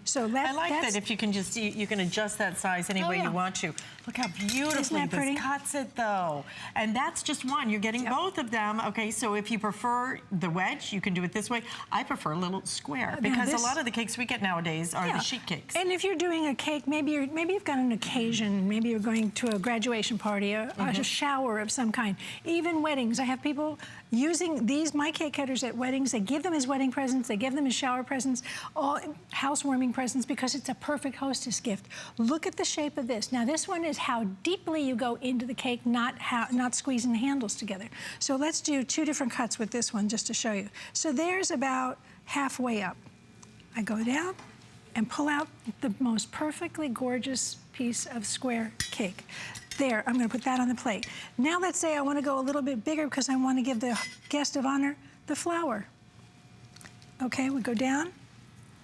So I like that if you can just, you can adjust that size any way you want to. Look how beautifully this cuts it though. And that's just one, you're getting both of them. Okay, so if you prefer the wedge, you can do it this way. I prefer a little square because a lot of the cakes we get nowadays are the sheet cakes. And if you're doing a cake, maybe you've got an occasion, maybe you're going to a graduation party, a shower of some kind. Even weddings, I have people using my cake cutters at weddings. They give them as wedding presents, they give them as shower presents, all housewarming presents, because it's a perfect hostess gift. Look at the shape of this. Now this one is how deeply you go into the cake, not squeezing the handles together. So let's do 2 different cuts with this one just to show you. So there's about halfway up. I go down and pull out the most perfectly gorgeous piece of square cake. There, I'm gonna put that on the plate. Now let's say I wanna go a little bit bigger because I wanna give the guest of honor the flower. Okay, we go down,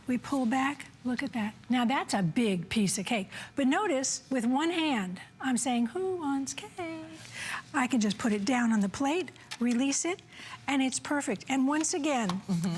we pull back, look at that. Now that's a big piece of cake. But notice, with one hand, I'm saying, who wants cake? I can just put it down on the plate, release it, and it's perfect. And once again,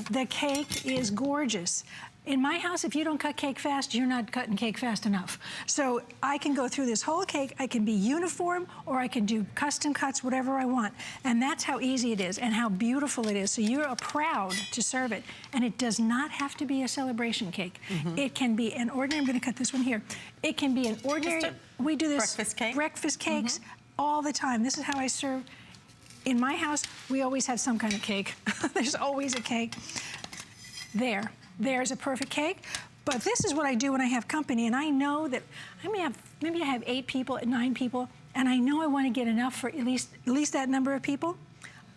the cake is gorgeous. In my house, if you don't cut cake fast, you're not cutting cake fast enough. So I can go through this whole cake, I can be uniform, or I can do custom cuts, whatever I want. And that's how easy it is and how beautiful it is. So you're proud to serve it. And it does not have to be a celebration cake. It can be an ordinary, I'm gonna cut this one here. It can be an ordinary, we do this breakfast cakes all the time. This is how I serve. In my house, we always have some kind of cake. There's always a cake. There's a perfect cake, but this is what I do when I have company, and I know that maybe I have 8 people, 9 people, and I know I want to get enough for at least that number of people.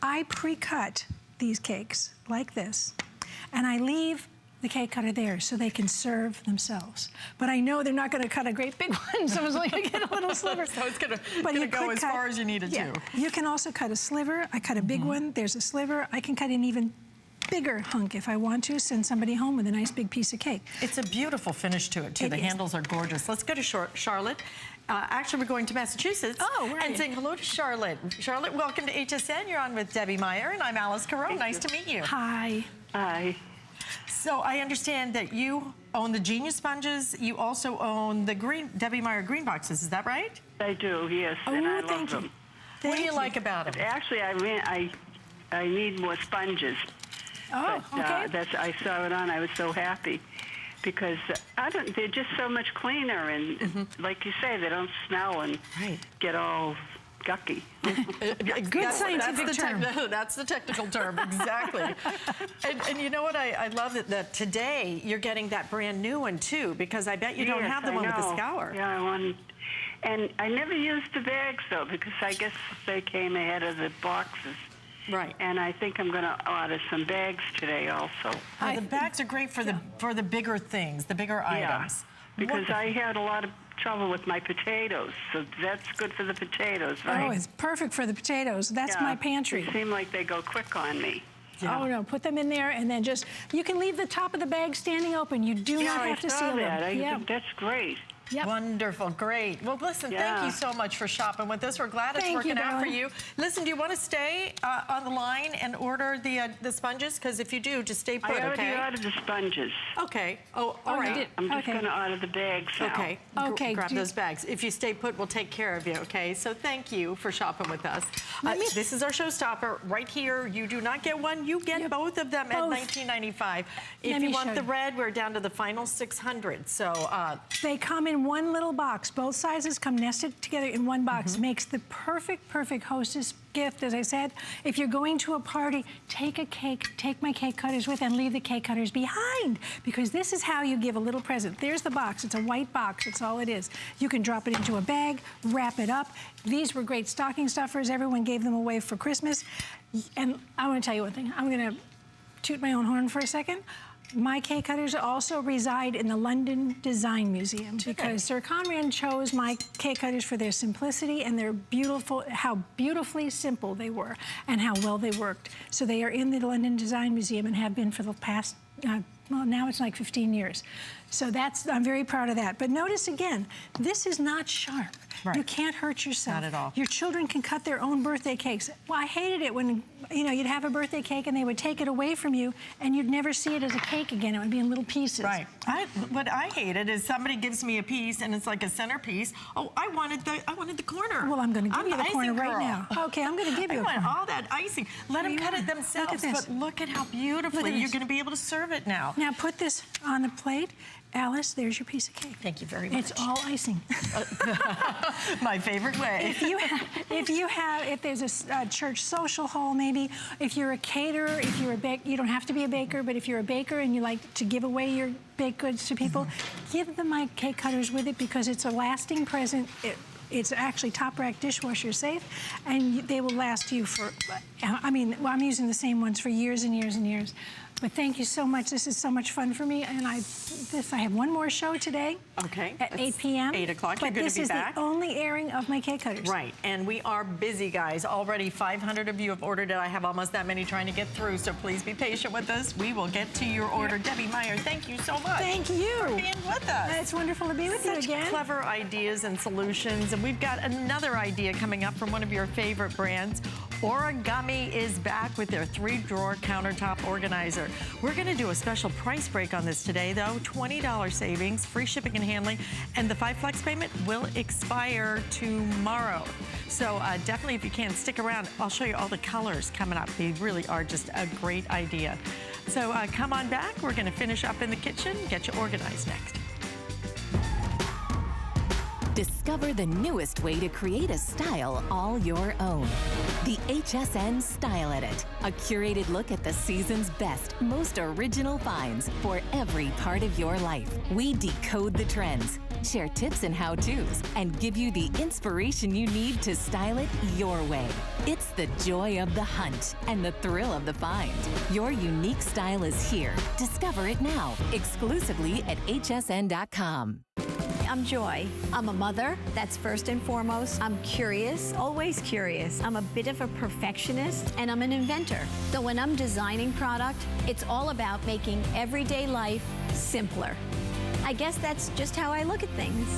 I pre-cut these cakes like this, and I leave the cake cutter there so they can serve themselves. But I know they're not going to cut a great big one, so it's like I get a little sliver. So it's going to go as far as you need it to. You can also cut a sliver. I cut a big one. There's a sliver. I can cut an even bigger hunk if I want to, send somebody home with a nice big piece of cake. It's a beautiful finish to it too. The handles are gorgeous. Let's go to Charlotte. Actually, we're going to Massachusetts and saying hello to Charlotte. Charlotte, welcome to HSN. You're on with Debbie Meyer, and I'm Alice Caron. Nice to meet you. Hi. Hi. So I understand that you own the Genius Sponges. You also own the Debbie Meyer green boxes. Is that right? I do, yes, and I love them. What do you like about them? Actually, I need more sponges. Oh, but, okay. I saw it on. I was so happy because they're just so much cleaner, and like you say, they don't smell and get all gucky. Good scientific term. That's the technical term, exactly. and you know what? I love that today you're getting that brand new one too, because I bet you don't have the one with the scour. Yeah, I want. And I never used the bags though, because I guess they came ahead of the boxes. Right. And I think I'm going to order some bags today also. The bags are great for the bigger things, the bigger items. Because I had a lot of trouble with my potatoes, so that's good for the potatoes, right? Oh, it's perfect for the potatoes. That's my pantry. It seemed like they go quick on me. Oh no, put them in there and then you can leave the top of the bag standing open. You do not have to seal them. That's great. Yep. Wonderful, great. Well, listen, thank you so much for shopping with us. We're glad it's working out for you. Listen, do you want to stay on the line and order the sponges? Because if you do, just stay put, I already ordered the sponges. Okay. Oh, all right. I'm just going to order the bags now. Okay. Okay. Grab those bags. If you stay put, we'll take care of you, okay? So thank you for shopping with us. This is our showstopper right here. You do not get one. You get both of them at $19.95. If you want the red, we're down to the final 600. So they come in one little box. Both sizes come nested together in one box. Makes the perfect hostess gift. As I said, if you're going to a party, take a cake, take my cake cutters with, and leave the cake cutters behind, because this is how you give a little present. There's the box. It's a white box. It's all it is. You can drop it into a bag, wrap it up. These were great stocking stuffers. Everyone gave them away for Christmas. And I want to tell you one thing. I'm going to toot my own horn for a second. My cake cutters also reside in the London Design Museum because Sir Conrad chose my cake cutters for their simplicity and their how beautifully simple they were and how well they worked. So they are in the London Design Museum and have been for the past, well, now it's like 15 years. So I'm very proud of that. But notice again, this is not sharp. Right. You can't hurt yourself. Not at all. Your children can cut their own birthday cakes. Well, I hated it when, you know, you'd have a birthday cake and they would take it away from you and you'd never see it as a cake again. It would be in little pieces. Right. What I hated is somebody gives me a piece and it's like a centerpiece. Oh, I wanted the corner. Well, I'm going to give you the corner right now. Okay, I'm going to give you I a want corner. all that icing. Let them cut it themselves. Look at this. But look at how beautifully you're going to be able to serve it now. Now put this on the plate. Alice, there's your piece of cake. Thank you very much. It's all icing. My favorite way. If there's a church social hall, maybe, if you're a caterer, if you're a baker, you don't have to be a baker, but if you're a baker and you like to give away your baked goods to people, give them my cake cutters with it because it's a lasting present. It's actually top rack dishwasher safe, and they will last you for, I mean, well, I'm using the same ones for years and years and years. But thank you so much. This is so much fun for me. And I have one more show today. Okay. At 8 p.m. 8 o'clock. You're But going this to be is back. the only airing of my cake cutters. Right. And we are busy, guys. Already 500 of you have ordered it. I have almost that many trying to get through. So please be patient with us. We will get to your order. Debbie Meyer, thank you so much. Thank you. For being with us. It's wonderful to be with you again. Such clever ideas and solutions. And we've got another idea coming up from one of your favorite brands. Origami is back with their 3-drawer countertop organizer. We're going to do a special price break on this today, though. $20 savings, free shipping and handling, and the 5 flex payment will expire tomorrow. So definitely, if you can, stick around. I'll show you all the colors coming up. They really are just a great idea. So come on back. We're going to finish up in the kitchen, get you organized next. Discover the newest way to create a style all your own. The HSN Style Edit, a curated look at the season's best, most original finds for every part of your life. We decode the trends, share tips and how-tos, and give you the inspiration you need to style it your way. It's the joy of the hunt and the thrill of the find. Your unique style is here. Discover it now, exclusively at hsn.com. I'm Joy. I'm a mother, that's first and foremost. I'm curious, always curious. I'm a bit of a perfectionist, and I'm an inventor. So when I'm designing product, it's all about making everyday life simpler. I guess that's just how I look at things.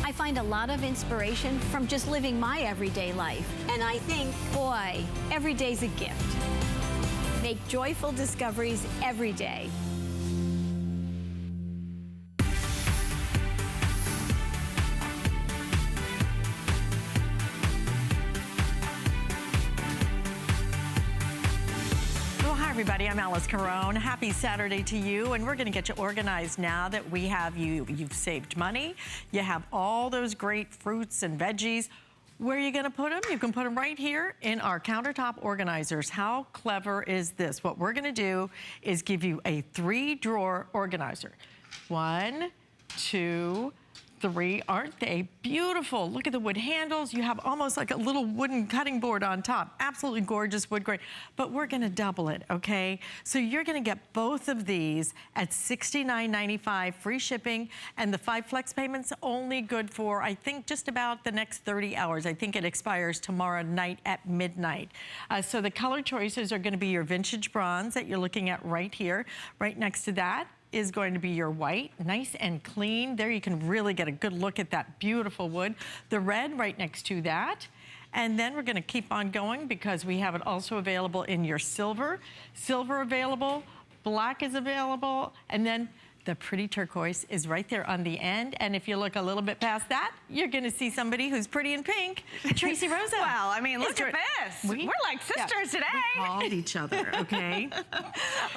I find a lot of inspiration from just living my everyday life. And I think, boy, every day's a gift. Make joyful discoveries every day. Everybody, I'm Alice Carone. Happy Saturday to you, and we're going to get you organized now that we have you. You've saved money. You have all those great fruits and veggies. Where are you going to put them? You can put them right here in our countertop organizers. How clever is this? What we're going to do is give you a 3-drawer organizer. 1, 2, 3. Aren't they beautiful? Look at the wood handles. You have almost like a little wooden cutting board on top. Absolutely gorgeous wood grain. But we're going to double it, okay? So you're going to get both of these at $69.95, free shipping, and the 5 flex payments only good for, I think, just about the next 30 hours. I think it expires tomorrow night at midnight. So the color choices are going to be your vintage bronze that you're looking at right here. Right next to that is going to be your white, nice and clean. There you can really get a good look at that beautiful wood. The red right next to that. And then we're going to keep on going because we have it also available in your silver. Silver available, black is available, and then the pretty turquoise is right there on the end. And if you look a little bit past that, you're going to see somebody who's pretty in pink, Tracy Rosa. Well, I mean, look at this. We're like sisters today. We called each other, okay?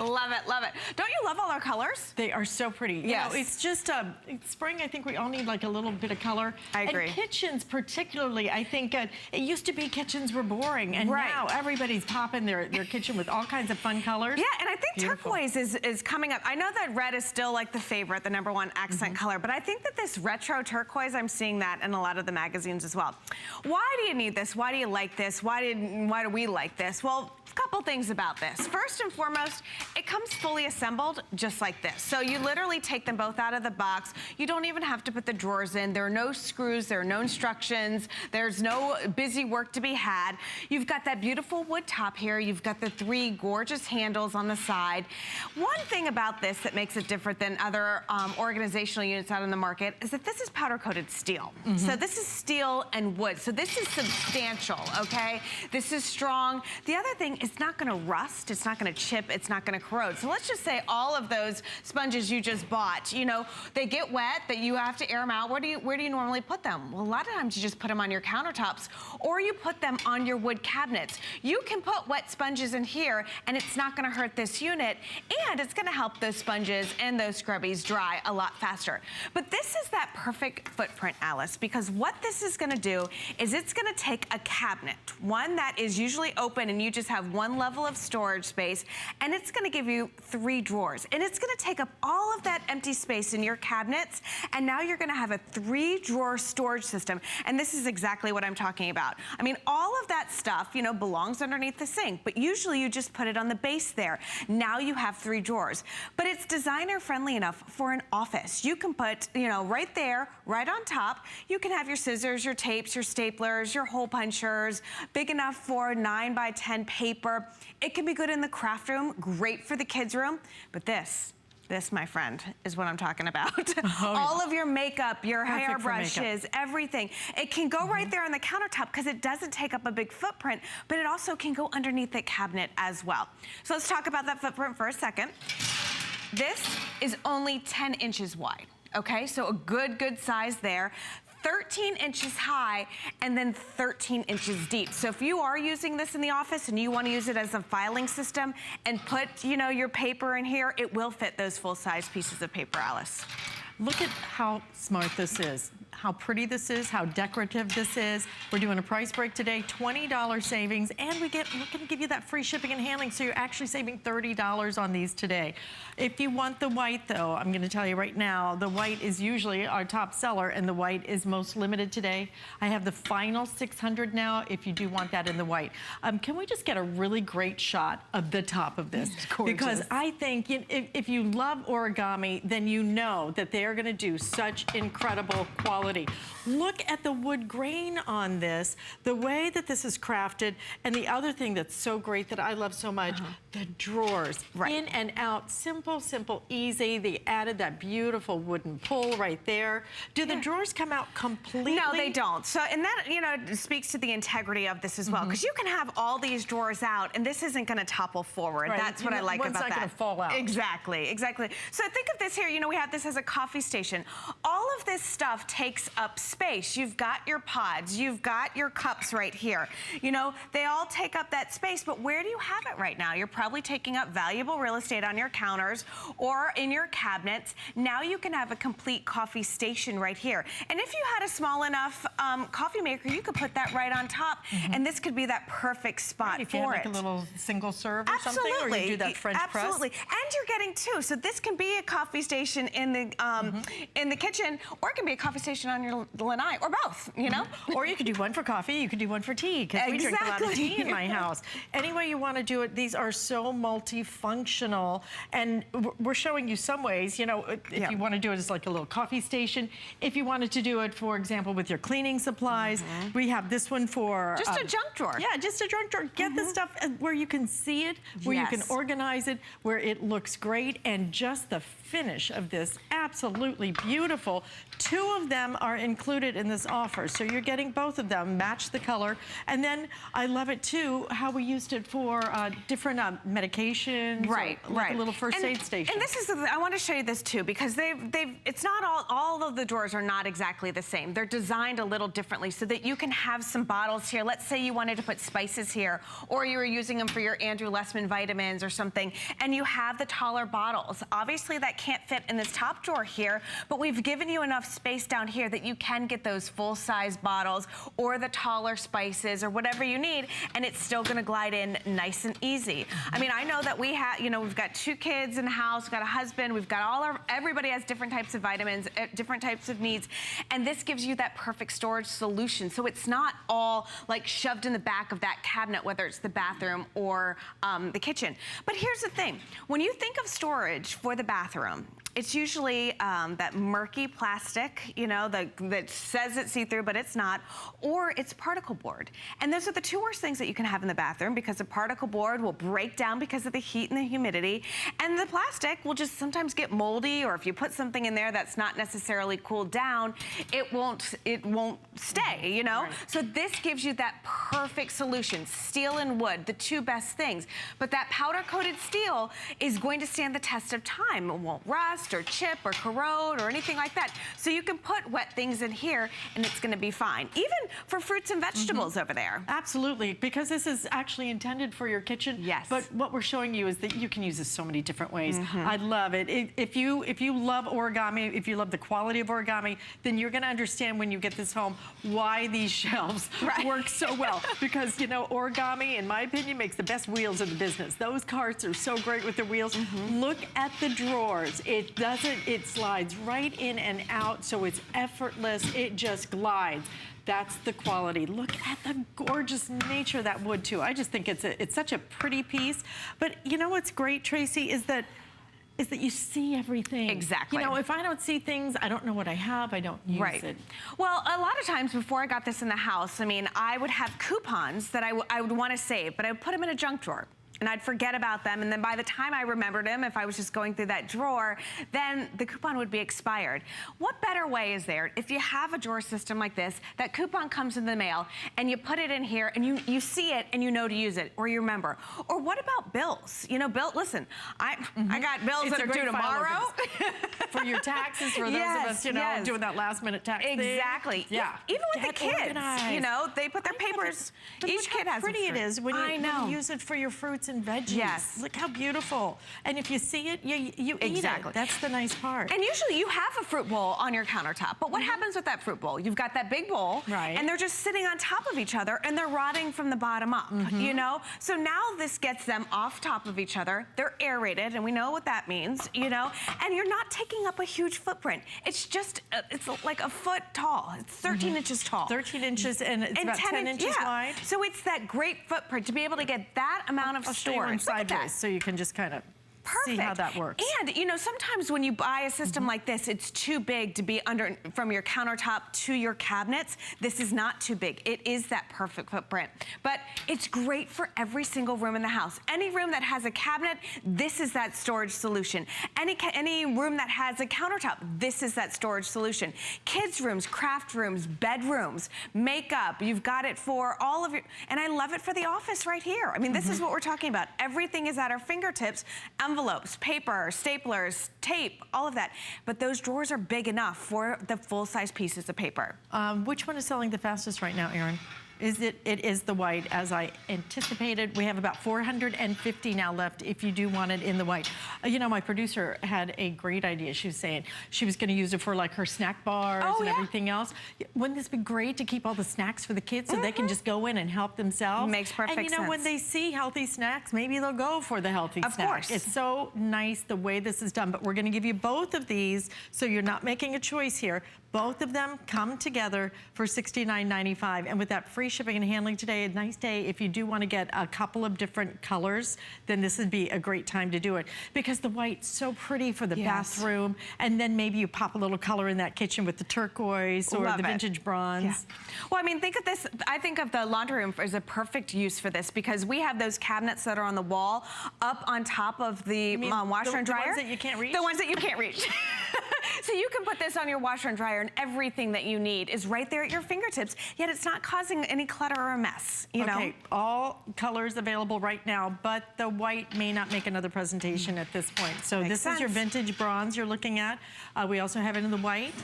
Love it, love it. Don't you love all our colors? They are so pretty. Yes. You know, it's just it's spring. I think we all need like a little bit of color. I agree. And kitchens particularly, I think it used to be kitchens were boring, and now everybody's popping their kitchen with all kinds of fun colors. Yeah, and I think turquoise is coming up. I know that red is still like the favorite, the #1 accent color, but I think that this retro turquoise, I'm seeing that in a lot of the magazines as well. Why do you need this? Why do you like this? Why do we like this? Well, a couple things about this. First and foremost, it comes fully assembled just like this. So you literally take them both out of the box. You don't even have to put the drawers in. There are no screws. There are no instructions. There's no busy work to be had. You've got that beautiful wood top here. You've got the 3 gorgeous handles on the side. One thing about this that makes it different than other organizational units out in the market is that this is powder-coated steel. So this is steel and wood. So this is substantial, okay? This is strong. The other thing, it's not gonna rust, it's not gonna chip, it's not gonna corrode. So let's just say all of those sponges you just bought, you know, they get wet, that you have to air them out. Where do you normally put them? Well, a lot of times you just put them on your countertops, or you put them on your wood cabinets. You can put wet sponges in here, and it's not gonna hurt this unit, and it's gonna help those sponges and those scrubbies dry a lot faster. But this is that perfect footprint, Alice, because what this is gonna do is it's gonna take a cabinet, one that is usually open and you just have one level of storage space, and it's gonna give you 3 drawers. And it's gonna take up all of that empty space in your cabinets, and now you're gonna have a 3-drawer storage system. And this is exactly what I'm talking about. I mean, all of that stuff, you know, belongs underneath the sink, but usually you just put it on the base there. Now you have 3 drawers. But it's designer friendly enough for an office. You can put, you know, right there, right on top, you can have your scissors, your tapes, your staplers, your hole punchers, big enough for 9x10 paper. It can be good in the craft room, great for the kids' room, but this, my friend, is what I'm talking about. All of your makeup, your hairbrushes, everything. It can go right there on the countertop because it doesn't take up a big footprint, but it also can go underneath the cabinet as well. So let's talk about that footprint for a second. This is only 10 inches wide, okay? So a good size there. 13 inches high and then 13 inches deep. So if you are using this in the office and you want to use it as a filing system and put, you know, your paper in here, it will fit those full-size pieces of paper, Alice. Look at how smart this is, how pretty this is, how decorative this is. We're doing a price break today, $20 savings, and we're gonna give you that free shipping and handling, so you're actually saving $30 on these today. If you want the white though, I'm gonna tell you right now, the white is usually our top seller and the white is most limited today. I have the final 600 now if you do want that in the white. Can we just get a really great shot of the top of this? Because I think if you love origami, then you know that they're gonna do such incredible quality. Look at the wood grain on this, the way that this is crafted, and the other thing that's so great that I love so much, the drawers. In and out, simple, easy. They added that beautiful wooden pull right there. Do the drawers come out completely? No, they don't. So, and that, you know, speaks to the integrity of this as well, because you can have all these drawers out, and this isn't gonna topple forward. That's what I like about that. One's not gonna fall out. Exactly. So think of this here, you know, we have this as a coffee station. All of this stuff takes up space. You've got your pods, you've got your cups right here. You know, they all take up that space, but where do you have it right now? You're probably taking up valuable real estate on your counters or in your cabinets. Now you can have a complete coffee station right here. And if you had a small enough coffee maker, you could put that right on top, and this could be that perfect spot if you had like a little single serve or something, or you do that French press. Absolutely, and you're getting 2. So this can be a coffee station in the kitchen, or it can be a coffee station on your lanai, or both, you know? Or you could do one for coffee, you could do one for tea, because we drink a lot of tea in my house. Any way you want to do it, these are so multifunctional, and we're showing you some ways, you know, if you want to do it as like a little coffee station. If you wanted to do it, for example, with your cleaning supplies, we have this one for... just a junk drawer. Yeah, just a junk drawer. Get the stuff where you can see it, where you can organize it, where it looks great, and just the finish of this, absolutely beautiful. 2 of them are included in this offer, so you're getting both of them, match the color. And then I love it too, how we used it for different medications, like a little first aid station. And this is, I want to show you this too, because it's not all of the drawers are not exactly the same. They're designed a little differently so that you can have some bottles here. Let's say you wanted to put spices here, or you were using them for your Andrew Lessman vitamins or something, and you have the taller bottles. Obviously that can't fit in this top drawer here, but we've given you enough space down here that you can get those full-size bottles or the taller spices or whatever you need, and it's still gonna glide in nice and easy. I mean, I know that we have, you know, we've got 2 kids in the house, we've got a husband, we've got everybody has different types of vitamins, different types of needs, and this gives you that perfect storage solution. So it's not all like shoved in the back of that cabinet, whether it's the bathroom or the kitchen. But here's the thing, when you think of storage for the bathroom, It's usually that murky plastic, you know, that says it's see-through, but it's not, or it's particle board. And those are the two worst things that you can have in the bathroom, because the particle board will break down because of the heat and the humidity, and the plastic will just sometimes get moldy, or if you put something in there that's not necessarily cooled down, it won't stay, you know? Right. So this gives you that perfect solution. Steel and wood, the two best things. But that powder-coated steel is going to stand the test of time. It won't rust or chip or corrode or anything like that. So you can put wet things in here and it's gonna be fine. Even for fruits and vegetables over there. Absolutely, because this is actually intended for your kitchen. Yes. But what we're showing you is that you can use this so many different ways. I love it. If you love origami, if you love the quality of origami, then you're gonna understand when you get this home why these shelves work so well. Because, you know, origami, in my opinion, makes the best wheels in the business. Those carts are so great with their wheels. Look at the drawers. It slides right in and out, so it's effortless. It just glides. That's the quality. Look at the gorgeous nature of that wood too. I just think it's such a pretty piece. But you know what's great, Tracy, is that you see everything. Exactly. You know, if I don't see things, I don't know what I have, I don't use it. Well, a lot of times before I got this in the house, I mean, I would have coupons that I would want to save, but I would put them in a junk drawer. And I'd forget about them, and then by the time I remembered them, if I was just going through that drawer, then the coupon would be expired. What better way is there, if you have a drawer system like this, that coupon comes in the mail, and you put it in here, and you see it, and you know to use it, or you remember. Or what about bills? You know, listen, I got bills that are due tomorrow. For your taxes, for those of us, you know, doing that last minute tax thing. Exactly. Yeah. Even with the kids, you know, they put their papers, each kid has how pretty it is when you use it for your fruits and veggies. Yes. Look how beautiful. And if you see it, you eat it. That's the nice part. And usually you have a fruit bowl on your countertop, but what happens with that fruit bowl? You've got that big bowl, and they're just sitting on top of each other, and they're rotting from the bottom up, you know? So now this gets them off top of each other. They're aerated, and we know what that means, you know? And you're not taking up a huge footprint. It's just, it's like a foot tall. It's 13 inches tall. 13 inches, and it's about 10 inches wide. So it's that great footprint to be able to get that amount of storage. Sideways, so you can just kind of see how that works. And, you know, sometimes when you buy a system like this, it's too big to be from your countertop to your cabinets. This is not too big. It is that perfect footprint. But it's great for every single room in the house. Any room that has a cabinet, this is that storage solution. Any room that has a countertop, this is that storage solution. Kids' rooms, craft rooms, bedrooms, makeup, you've got it for all of your, and I love it for the office right here. I mean, this is what we're talking about. Everything is at our fingertips. Envelopes, paper, staplers, tape, all of that. But those drawers are big enough for the full-size pieces of paper. Which one is selling the fastest right now, Erin? It is the white, as I anticipated. We have about 450 now left if you do want it in the white. You know, my producer had a great idea. She was saying she was going to use it for like her snack bars and everything else. Wouldn't this be great to keep all the snacks for the kids so they can just go in and help themselves? Makes perfect sense. And you know, when they see healthy snacks, maybe they'll go for the healthy snack. Of course. It's so nice the way this is done, but we're going to give you both of these so you're not making a choice here. Both of them come together for $69.95. And with that free shipping and handling today, a nice day, if you do want to get a couple of different colors, then this would be a great time to do it. Because the white's so pretty for the bathroom. And then maybe you pop a little color in that kitchen with the turquoise or the vintage bronze. Yeah. Well, I mean, think of this. I think of the laundry room as a perfect use for this because we have those cabinets that are on the wall up on top of the washer and dryer. The ones that you can't reach? The ones that you can't reach. So you can put this on your washer and dryer and everything that you need is right there at your fingertips, yet it's not causing any clutter or a mess, you know? Okay, all colors available right now, but the white may not make another presentation at this point. So this is your vintage bronze you're looking at. We also have it in the white.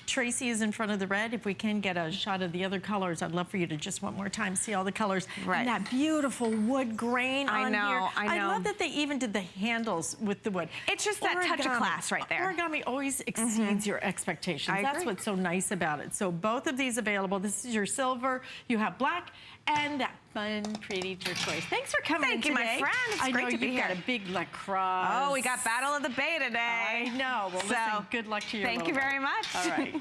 Tracy is in front of the red. If we can get a shot of the other colors, I'd love for you to just one more time see all the colors. Right. And that beautiful wood grain on here. I love that they even did the handles with the wood. It's just that touch of class right there. Origami always exceeds your expectations. That's what's so nice about it. So both of these available. This is your silver. You have black and that fun, pretty turquoise. Thanks for coming in today. Thank you, my friend. It's great to be here. I know you've got a big lacrosse. Oh, we got Battle of the Bay today. I know. Well, listen, good luck to you. Thank you very much. All right.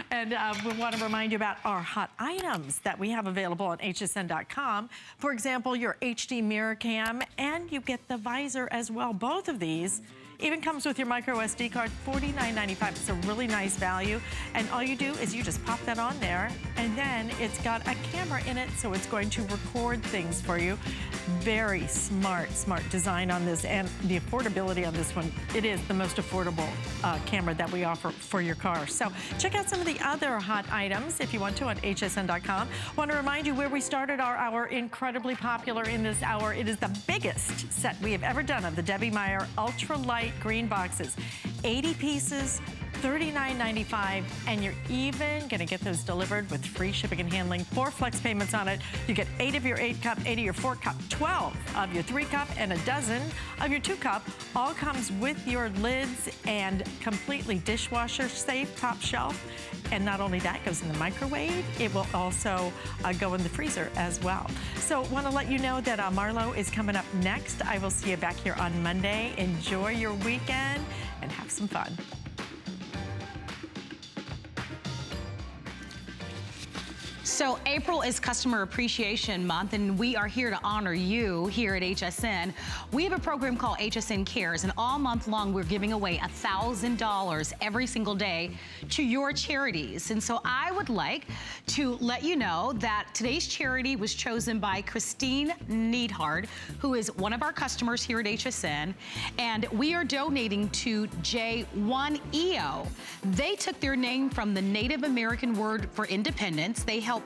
And we want to remind you about our hot items that we have available on hsn.com. For example, your HD mirror cam, and you get the visor as well. Both of these Even comes with your micro SD card, $49.95. It's a really nice value. And all you do is you just pop that on there, and then it's got a camera in it, so it's going to record things for you. Very smart design on this, and the affordability on this one. It is the most affordable camera that we offer for your car. So check out some of the other hot items if you want to on hsn.com. Want to remind you where we started our hour, incredibly popular in this hour. It is the biggest set we have ever done of the Debbie Meyer Ultra Light Green Boxes. 80 pieces, $39.95, and you're even gonna get those delivered with free shipping and handling, 4 flex payments on it. You get 8 of your 8 cup, 8 of your 4 cup, 12 of your 3 cup, and a dozen of your 2 cup. All comes with your lids and completely dishwasher safe, top shelf. And not only that, goes in the microwave, it will also go in the freezer as well. So want to let you know that Marlo is coming up next. I will see you back here on Monday. Enjoy your weekend and have some fun. So April is Customer Appreciation Month, and we are here to honor you here at HSN. We have a program called HSN Cares, and all month long we're giving away $1,000 every single day to your charities. And so I would like to let you know that today's charity was chosen by Christine Needhard, who is one of our customers here at HSN, and we are donating to J1EO. They took their name from the Native American word for independence. They held